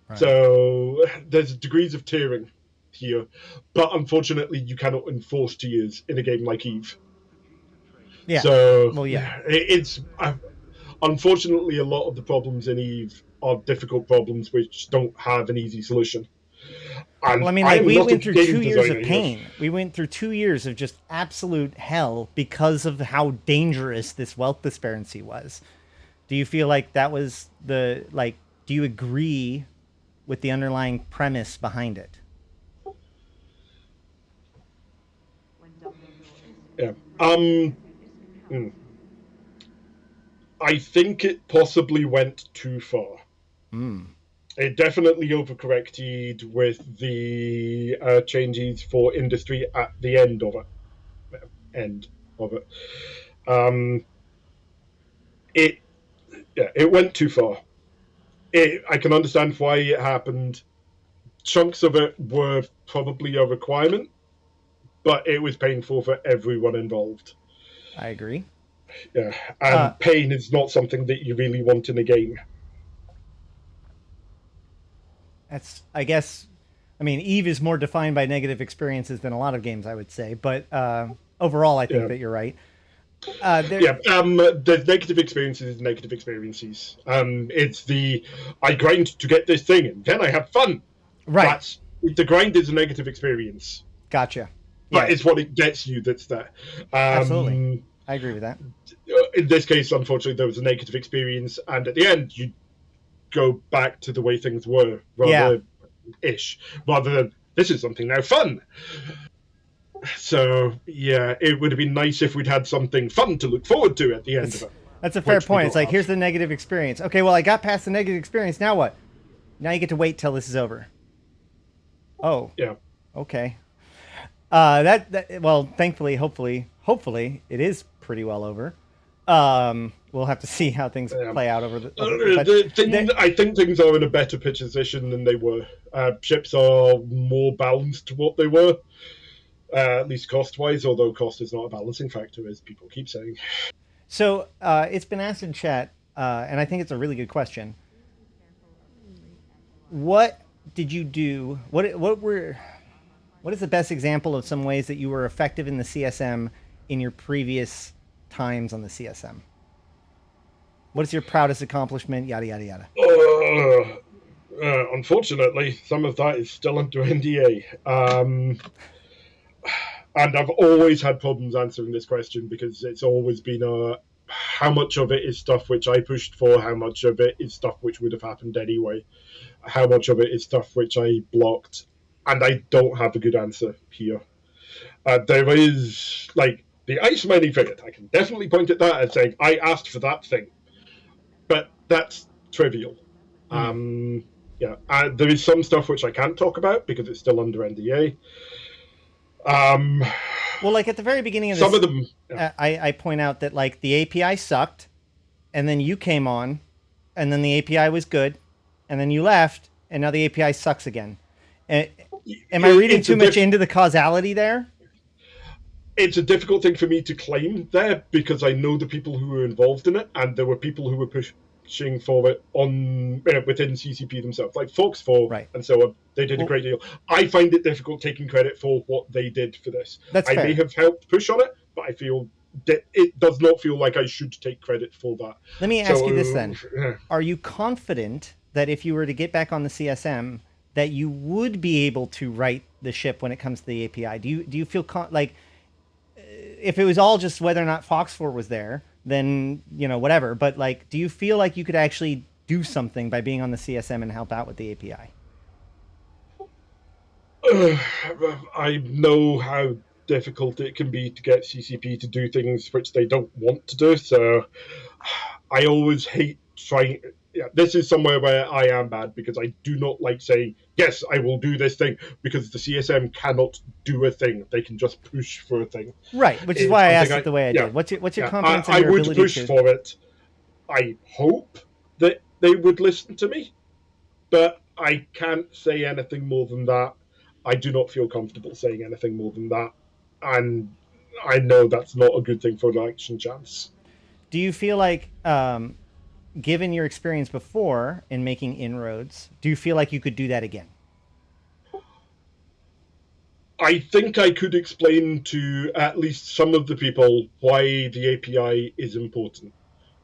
Right. So there's degrees of tiering here, but unfortunately you cannot enforce tiers in a game like EVE. Yeah. So it's unfortunately a lot of the problems in EVE are difficult problems which don't have an easy solution. And we went through 2 years of pain. We went through 2 years of just absolute hell because of how dangerous this wealth disparity was. Do you feel like that was do you agree with the underlying premise behind it? Yeah. I think it possibly went too far. It definitely overcorrected with the changes for industry at the end of it. It went too far. I can understand why it happened. Chunks of it were probably a requirement, but it was painful for everyone involved. I agree. Yeah, and pain is not something that you really want in a game. That's, I guess, EVE is more defined by negative experiences than a lot of games, I would say. But overall, I think that you're right. There's negative experiences and negative experiences. It's I grind to get this thing, and then I have fun. Right. The grind is a negative experience. Gotcha. But it's what it gets you that's there. Absolutely. I agree with that. In this case, unfortunately, there was a negative experience, and at the end, you go back to the way things were, rather than, this is something now fun. So, it would have been nice if we'd had something fun to look forward to at the end of it. That's a fair point. It's like, here's the negative experience. Okay, well, I got past the negative experience. Now what? Now you get to wait till this is over. Oh. Yeah. Okay. Well, thankfully, hopefully, it is pretty well over. We'll have to see how things play out over but I think things are in a better position than they were. Ships are more balanced to what they were, at least cost-wise, although cost is not a balancing factor, as people keep saying. So it's been asked in chat, and I think it's a really good question. What did you do? What is the best example of some ways that you were effective in the CSM in your previous times on the CSM? What is your proudest accomplishment? Yada yada yada. Unfortunately, some of that is still under NDA. And I've always had problems answering this question because it's always been how much of it is stuff which I pushed for, how much of it is stuff which would have happened anyway, how much of it is stuff which I blocked, and I don't have a good answer here. There is, like, the Ice Mining Frigate. I can definitely point at that and say, I asked for that thing. But that's trivial. There is some stuff which I can't talk about because it's still under NDA. Well, like at the very beginning of this, some of them, I point out that like the API sucked, and then you came on, and then the API was good, and then you left, and now the API sucks again. Am I reading too much into the causality there? It's a difficult thing for me to claim there because I know the people who were involved in it, and there were people who were pushing for it on within CCP themselves, like Fox 4 right. and so on. They did a great deal. I find it difficult taking credit for what they did for this. That's I fair. may have helped push on it, but I feel that it does not feel like I should take credit for that. Let me ask you this then. Are you confident that if you were to get back on the CSM, that you would be able to write the ship when it comes to the API? Do you feel like if it was all just whether or not Fox 4 was there, then, whatever. But like, do you feel like you could actually do something by being on the CSM and help out with the API? I know how difficult it can be to get CCP to do things which they don't want to do. So I always hate trying. Yeah, this is somewhere where I am bad because I do not like saying, yes, I will do this thing, because the CSM cannot do a thing. They can just push for a thing. Right, which is why I asked it the way I did. What's your confidence in your ability to... I would push for it. I hope that they would listen to me, but I can't say anything more than that. I do not feel comfortable saying anything more than that, and I know that's not a good thing for an election chance. Do you feel like... given your experience before in making inroads, do you feel like you could do that again? I think I could explain to at least some of the people why the API is important.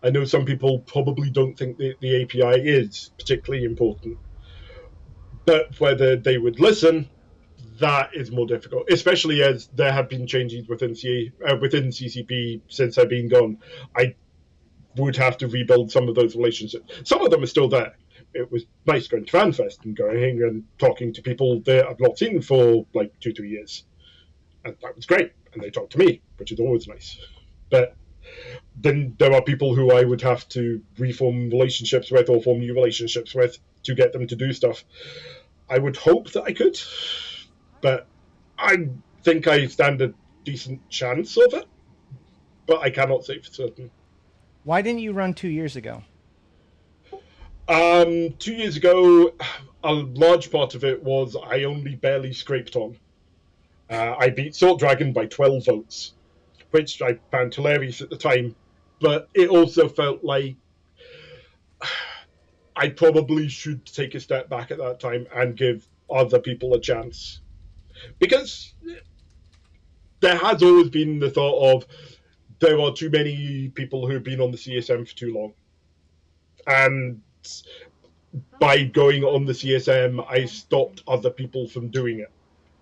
I know some people probably don't think the API is particularly important, but whether they would listen, that is more difficult, especially as there have been changes within CCP since I've been gone. I would have to rebuild some of those relationships. Some of them are still there. It was nice going to FanFest and going and talking to people that I've not seen for like 2-3 years. And that was great. And they talked to me, which is always nice. But then there are people who I would have to reform relationships with or form new relationships with to get them to do stuff. I would hope that I could, but I think I stand a decent chance of it, but I cannot say for certain. Why didn't you run 2 years ago? 2 years ago, a large part of it was I only barely scraped on. I beat Salt Dragon by 12 votes, which I found hilarious at the time, but it also felt like I probably should take a step back at that time and give other people a chance. Because there has always been the thought of, there are too many people who've been on the CSM for too long. And by going on the CSM, I stopped other people from doing it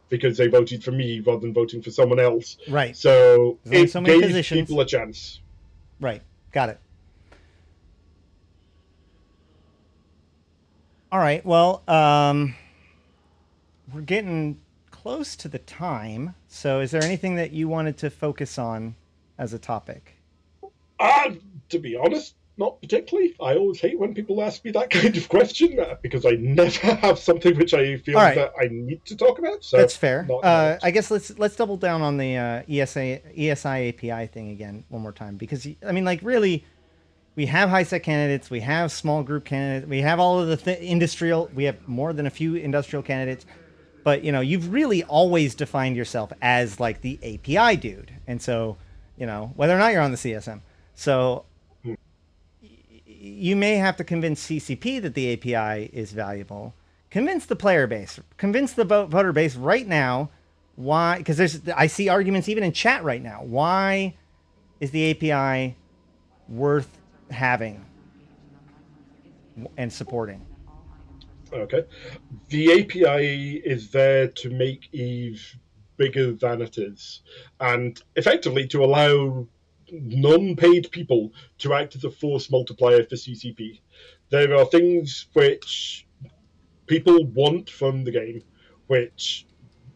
because they voted for me rather than voting for someone else. Right. So it so gave positions. people a chance. Right. Got it. All right. Well, we're getting close to the time. So is there anything that you wanted to focus on as a topic? To be honest, Not particularly. I always hate when people ask me that kind of question because I never have something which I feel that I need to talk about. So that's fair. I guess let's double down on the ESI API thing again one more time, because I mean, like, really, we have high sec candidates, we have small group candidates, we have all of the industrial. We have more than a few industrial candidates, but you've really always defined yourself as like the API dude, and so whether or not you're on the CSM, so. You may have to convince CCP that the API is valuable. Convince the player base. Convince the voter base right now. Why? Because I see arguments even in chat right now. Why is the API worth having and supporting? Okay. The API is there to make Eve bigger than it is, and effectively to allow non-paid people to act as a force multiplier for CCP. There are things which people want from the game, which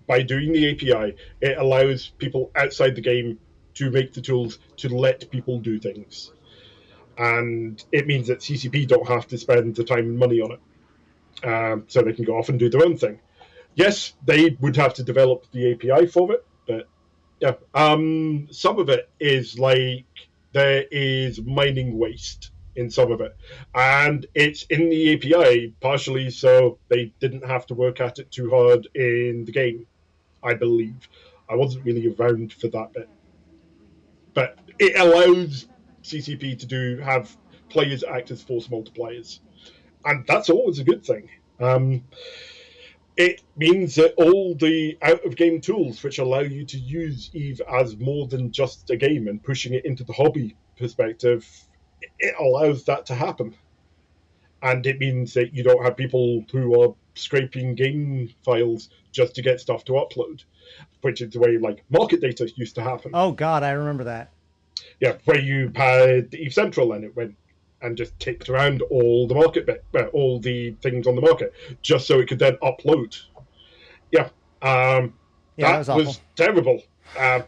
by doing the API, it allows people outside the game to make the tools to let people do things. And it means that CCP don't have to spend the time and money on it. So they can go off and do their own thing. Yes, they would have to develop the API for it, but yeah, some of it is like there is mining waste in some of it, and it's in the API partially so they didn't have to work at it too hard in the game, I believe. I wasn't really around for that bit, but it allows CCP to have players act as force multipliers, and that's always a good thing. It means that all the out-of-game tools which allow you to use Eve as more than just a game and pushing it into the hobby perspective, it allows that to happen. And it means that you don't have people who are scraping game files just to get stuff to upload, which is the way like market data used to happen. Oh God, I remember that. Yeah, where you had Eve Central and it went and just ticked around all the market all the things on the market, just so it could then upload. Yeah, that was terrible, and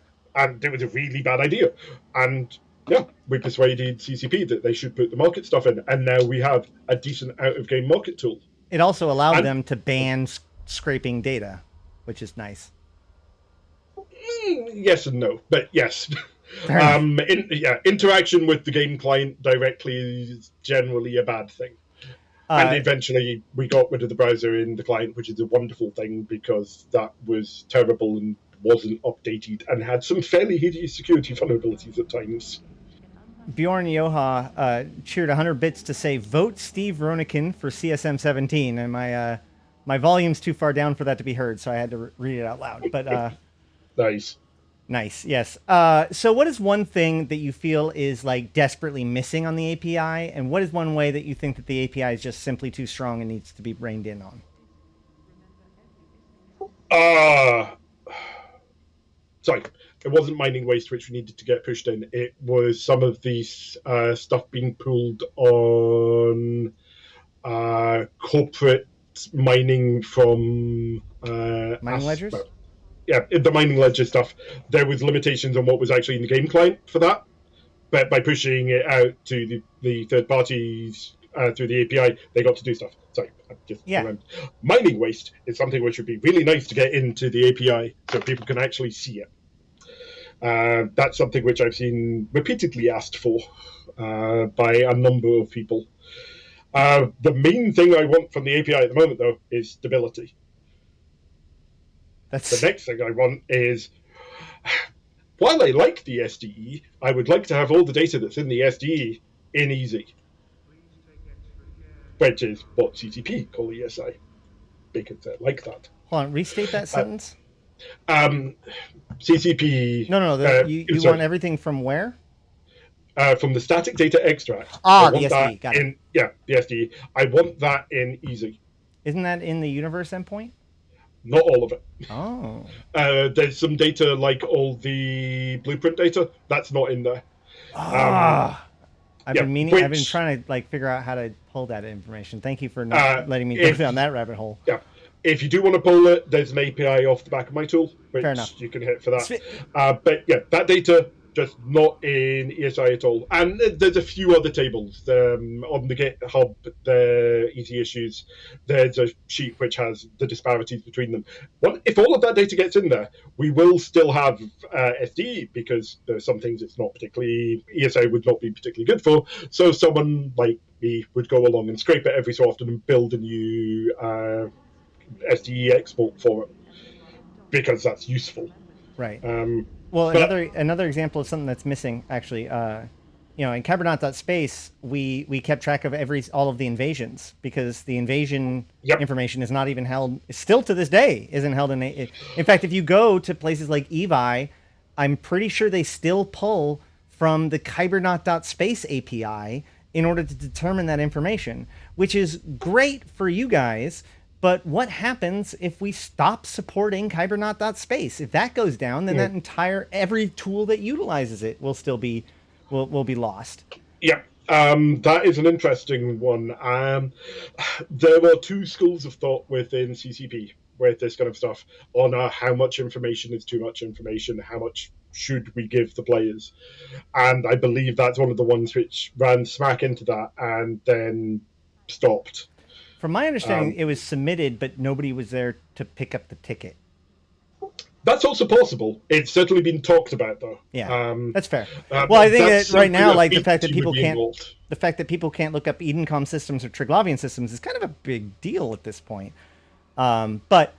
it was a really bad idea. And yeah, we persuaded CCP that they should put the market stuff in, and now we have a decent out-of-game market tool. It also allowed them to ban scraping data, which is nice. Yes and no, but yes. Interaction with the game client directly is generally a bad thing. And eventually we got rid of the browser in the client, which is a wonderful thing because that was terrible and wasn't updated and had some fairly hideous security vulnerabilities at times. Bjorn Yoha cheered 100 bits to say, vote Steve Ronuken for CSM 17. And my volume's too far down for that to be heard, so I had to read it out loud. But Nice, yes. So what is one thing that you feel is like desperately missing on the API, and what is one way that you think that the API is just simply too strong and needs to be reined in on? Sorry, it wasn't mining waste which we needed to get pushed in. It was some of these stuff being pulled on corporate mining from mining ledgers? Yeah, the mining ledger stuff, there was limitations on what was actually in the game client for that. But by pushing it out to the third parties through the API, they got to do stuff. Sorry, I just remembered. Mining waste is something which would be really nice to get into the API so people can actually see it. That's something which I've seen repeatedly asked for by a number of people. The main thing I want from the API at the moment, though, is stability. The next thing I want is, while I like the SDE, I would like to have all the data that's in the SDE in easy, which is what CCP call ESI, because they like that. Hold on, restate that sentence. CCP... No, you want everything from where? From the static data extract. The SDE, got it. Yeah, the SDE. I want that in easy. Isn't that in the universe endpoint? Not all of it. Oh. There's some data like all the blueprint data. That's not in there. I've been trying to figure out how to pull that information. Thank you for not letting me go down that rabbit hole. Yeah. If you do want to pull it, there's an API off the back of my tool, which you can hit for that. But yeah, that data just not in ESI at all. And there's a few other tables on the GitHub, the easy issues. There's a sheet which has the disparities between them. If all of that data gets in there, we will still have SD, because there's some things it's not particularly, ESI would not be particularly good for. So someone like me would go along and scrape it every so often and build a new SD export for it, because that's useful. Right. Well, another example of something that's missing, actually, in Kybernaut.space, we kept track of all of the invasions, because the invasion information is not even held, still to this day, isn't held in fact, if you go to places like Evi, I'm pretty sure they still pull from the Kybernaut.space API in order to determine that information, which is great for you guys. But what happens if we stop supporting Kybernaut.space? If that goes down, then that every tool that utilizes it will still be will be lost. Yeah, that is an interesting one. There are two schools of thought within CCP with this kind of stuff on how much information is too much information, how much should we give the players. And I believe that's one of the ones which ran smack into that and then stopped. From my understanding, it was submitted, but nobody was there to pick up the ticket. That's also possible. It's certainly been talked about, though. Yeah, that's fair. Well, I think that right now, like the fact that people can't look up Edencom systems or Triglavian systems is kind of a big deal at this point. But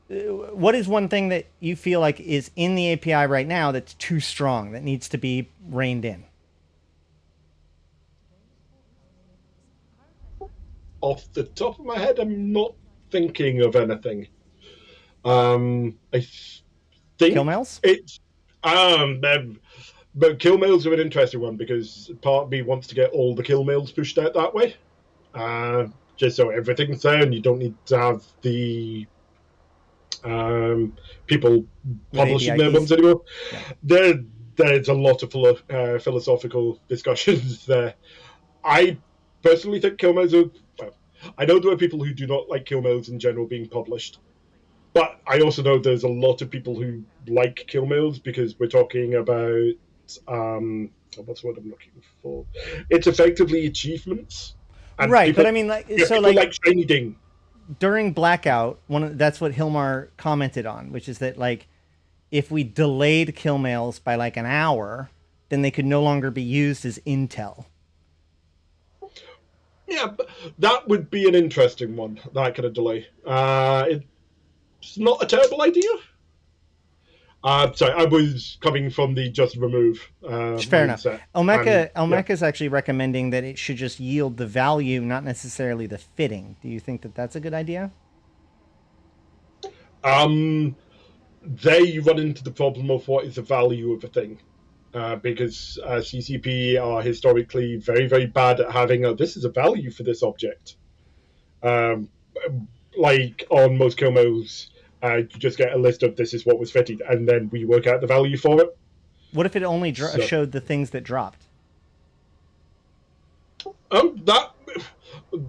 what is one thing that you feel like is in the API right now that's too strong, that needs to be reined in? Off the top of my head, I'm not thinking of anything. I think kill mails. But kill mails are an interesting one, because part of me wants to get all the kill mails pushed out that way, just so everything's there and you don't need to have the people publishing their ones anymore. Yeah. There's a lot of philosophical discussions there. I personally think kill mails are. I know there are people who do not like kill mails in general being published, but I also know there's a lot of people who like kill mails, because we're talking about what's the word I'm looking for? It's effectively achievements, right? People, but I mean, like shiny ding. During Blackout, that's what Hilmar commented on, which is that like if we delayed kill mails by like an hour, then they could no longer be used as intel. Yeah, but that would be an interesting one, that kind of delay. It's not a terrible idea. Sorry, I was coming from the just remove. Fair enough. Elmeca is actually recommending that it should just yield the value, not necessarily the fitting. Do you think that that's a good idea? There you run into the problem of what is the value of a thing. Because CCP are historically very, very bad at having this is a value for this object. Like on most kill mails, you just get a list of this is what was fitted, and then we work out the value for it. What if it only showed the things that dropped?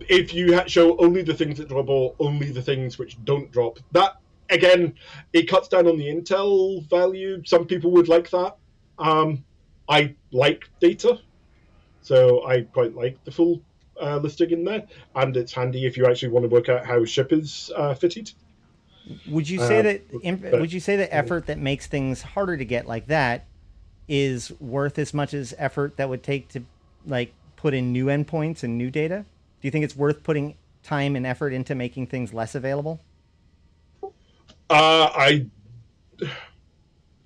If you show only the things that drop or only the things which don't drop, that again, it cuts down on the intel value. Some people would like that. I like data, so I quite like the full listing in there, and it's handy if you actually want to work out how a ship is fitted. Would you say that effort that makes things harder to get like that is worth as much as effort that would take to like put in new endpoints and new data? Do you think it's worth putting time and effort into making things less available?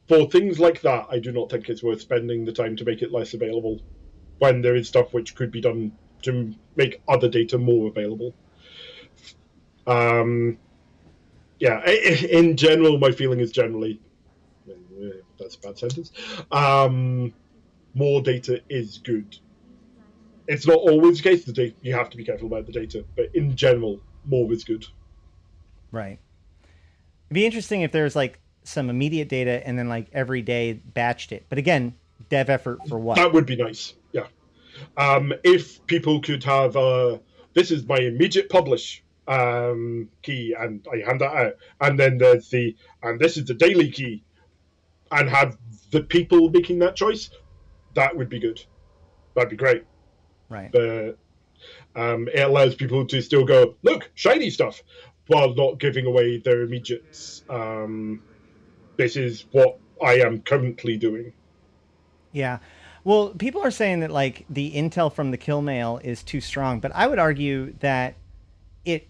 For things like that, I do not think it's worth spending the time to make it less available when there is stuff which could be done to make other data more available. Yeah, in general, my feeling is generally, that's a bad sentence, more data is good. It's not always the case. You have to be careful about the data, but in general, more is good. Right. It'd be interesting if there's like some immediate data and then like every day batched it. But again, dev effort for what? That would be nice. Yeah. If people could have, this is my immediate publish key, and I hand that out. And then there's and this is the daily key. and have the people making that choice, that would be good. That'd be great. Right. But it allows people to still go, look, shiny stuff, while not giving away their immediate, this is what I am currently doing. Yeah. Well, people are saying that like the intel from the kill mail is too strong, but I would argue that it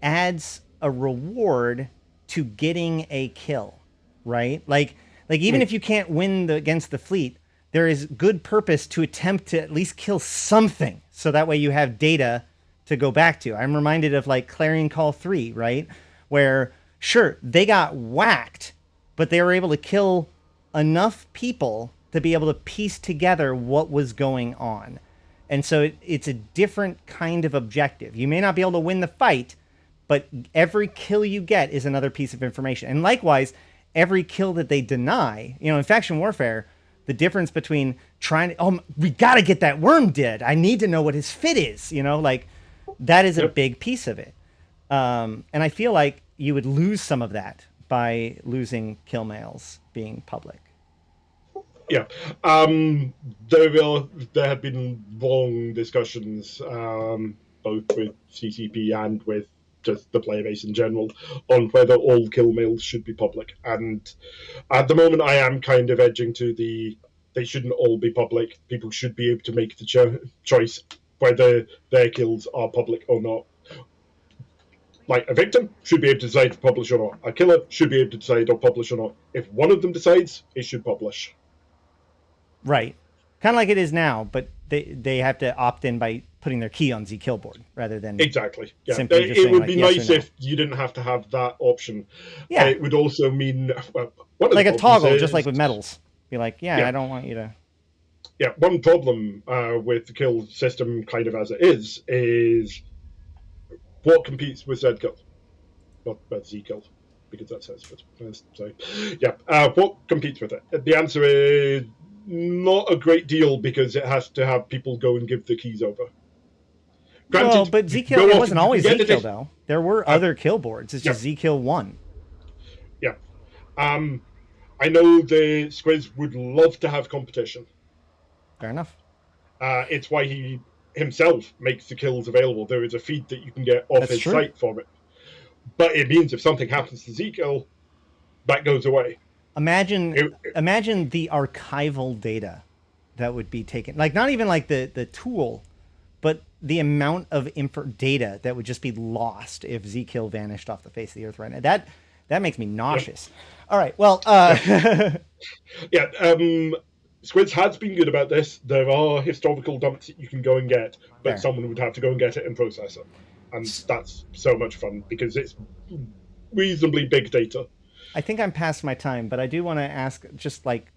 adds a reward to getting a kill, right? Like even if you can't win against the fleet, there is good purpose to attempt to at least kill something, so that way you have data to go back to. I'm reminded of like Clarion Call 3, right? Where sure, they got whacked, but they were able to kill enough people to be able to piece together what was going on. And so it's a different kind of objective. You may not be able to win the fight, but every kill you get is another piece of information. And likewise, every kill that they deny, in faction warfare, the difference between trying to, we got to get that worm dead. I need to know what his fit is, like that is a big piece of it. And I feel like you would lose some of that by losing kill mails being public. Yeah, there have been long discussions, both with CCP and with just the player base in general, on whether all kill mails should be public. And at the moment, I am kind of edging to they shouldn't all be public. People should be able to make the choice whether their kills are public or not. Like, a victim should be able to decide to publish or not. A killer should be able to decide or publish or not. If one of them decides, it should publish. Right. Kind of like it is now, but they have to opt in by putting their key on Zkillboard rather than exactly. Yeah, simply just it saying, would like, be yes nice or no. if you didn't have to have that option. Yeah, it would also mean like a toggle, just like with medals. Be like, yeah, I don't want you to. Yeah, one problem with the kill system, kind of as it is what competes with Z kill, not Z kill, because that says it. So, yeah, what competes with it? The answer is not a great deal, because it has to have people go and give the keys over. Granted, well, but Zkill, it wasn't always Zkill, though. There were other kill boards. It's just Zkill 1. Yeah. I know the Squiz would love to have competition. Fair enough. It's why he himself makes the kills available. There is a feed that you can get off his site for it. But it means if something happens to Zkill, that goes away. Imagine the archival data that would be taken. Like, not even like the tool, but the amount of data that would just be lost if Zkill vanished off the face of the earth right now. That makes me nauseous. Yep. All right, well... Squids has been good about this. There are historical dumps that you can go and get, but someone would have to go and get it and process it. And that's so much fun, because it's reasonably big data. I think I'm past my time, but I do want to ask, just like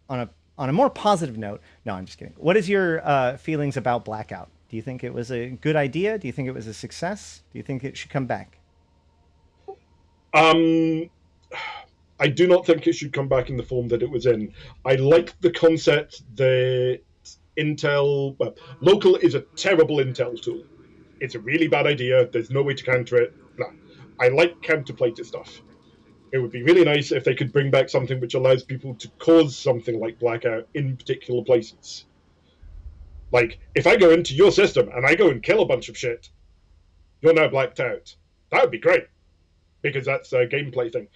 on a more positive note. No, I'm just kidding. What is your feelings about Blackout? Do you think it was a good idea? Do you think it was a success? Do you think it should come back? I do not think it should come back in the form that it was in. I like the concept that Intel... Well, local is a terrible Intel tool. It's a really bad idea. There's no way to counter it. Nah. I like counterplay to stuff. It would be really nice if they could bring back something which allows people to cause something like Blackout in particular places. Like, if I go into your system and I go and kill a bunch of shit, you're now blacked out. That would be great, because that's a gameplay thing.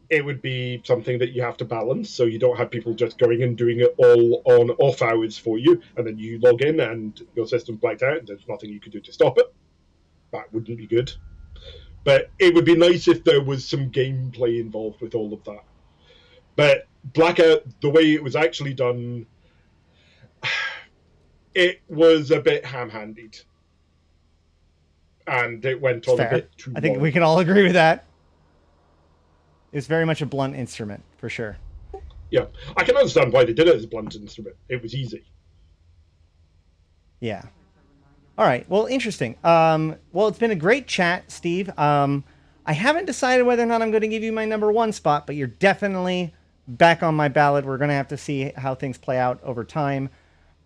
It would be something that you have to balance, so you don't have people just going and doing it all on off hours for you, and then you log in and your system's blacked out and there's nothing you can do to stop it. That wouldn't be good. But it would be nice if there was some gameplay involved with all of that. But Blackout, the way it was actually done, it was a bit ham-handed. And it went on a bit too long. I think we can all agree with that. It's very much a blunt instrument, for sure. Yeah, I can understand why they did it as a blunt instrument. It was easy. Yeah. All right. Well, interesting. Well, it's been a great chat, Steve. I haven't decided whether or not I'm going to give you my number 1 spot, but you're definitely back on my ballot. We're going to have to see how things play out over time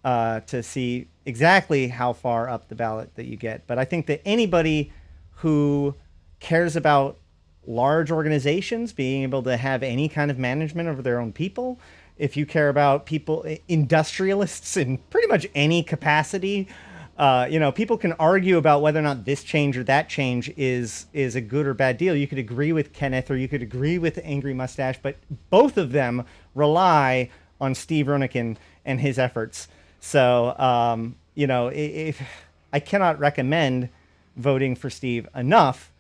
to see exactly how far up the ballot that you get. But I think that anybody who cares about large organizations being able to have any kind of management over their own people, if you care about people, industrialists in pretty much any capacity, people can argue about whether or not this change or that change is a good or bad deal. You could agree with Kenneth or you could agree with Angry Mustache, but both of them rely on Steve Ronuken and his efforts. So, if I cannot recommend voting for Steve enough,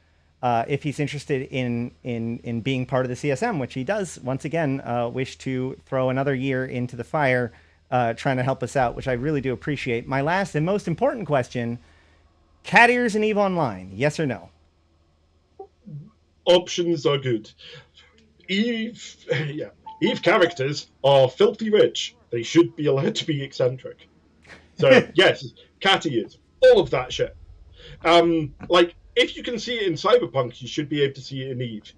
if he's interested in being part of the CSM, which he does, once again, wish to throw another year into the fire, trying to help us out, which I really do appreciate. My last and most important question, cat ears in EVE Online, yes or no? Options are good. Eve characters are filthy rich. They should be allowed to be eccentric. So, yes, cat ears. All of that shit. If you can see it in Cyberpunk, you should be able to see it in Eve.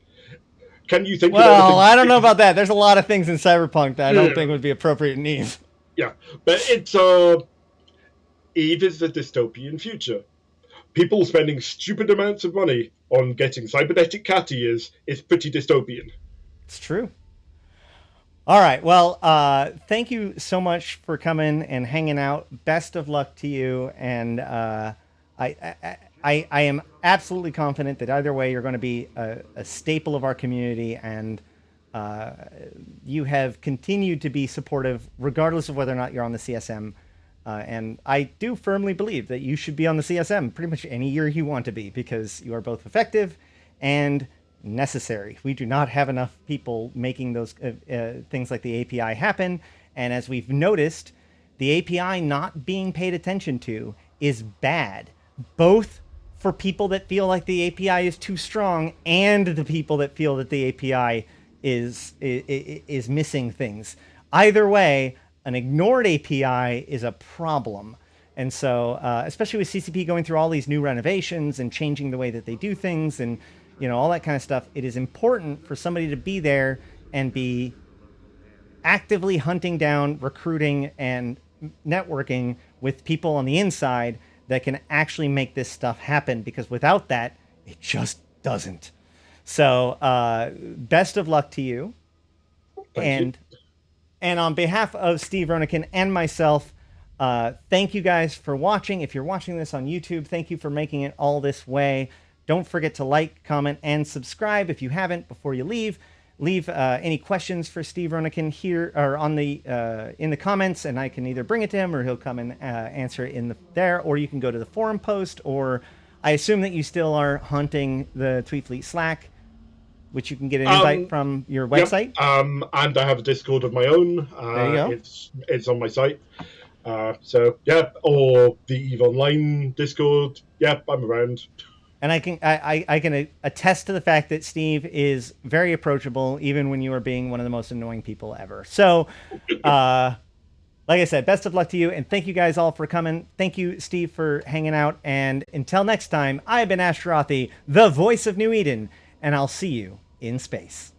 Can you think? Well, I don't know about that. There's a lot of things in Cyberpunk that I don't think would be appropriate in Eve. Yeah, but it's Eve is the dystopian future. People spending stupid amounts of money on getting cybernetic cat ears is pretty dystopian. It's true. All right. Well, thank you so much for coming and hanging out. Best of luck to you. And I am absolutely confident that either way, you're going to be a staple of our community. And you have continued to be supportive, regardless of whether or not you're on the CSM. And I do firmly believe that you should be on the CSM pretty much any year you want to be, because you are both effective and necessary. We do not have enough people making those things like the API happen. And as we've noticed, the API not being paid attention to is bad, both for people that feel like the API is too strong and the people that feel that the API is missing things. Either way, an ignored API is a problem. And so, especially with CCP going through all these new renovations and changing the way that they do things and, all that kind of stuff, it is important for somebody to be there and be actively hunting down, recruiting, and networking with people on the inside that can actually make this stuff happen, because without that, it just doesn't. So, best of luck to you. Thank you. And on behalf of Steve Ronuken and myself, thank you guys for watching. If you're watching this on YouTube, thank you for making it all this way. Don't forget to like, comment, and subscribe if you haven't before you leave. Leave any questions for Steve Ronuken here or on the in the comments, and I can either bring it to him or he'll come and answer it there. Or you can go to the forum post, or I assume that you still are hunting the Tweet Fleet Slack, which you can get an invite from your website. Yep. And I have a Discord of my own. There you go. It's on my site. Or the EVE Online Discord. Yep, I'm around. And I can attest to the fact that Steve is very approachable, even when you are being one of the most annoying people ever. So, like I said, best of luck to you, and thank you guys all for coming. Thank you, Steve, for hanging out. And until next time, I've been Ashtarothi, the voice of New Eden, and I'll see you in space.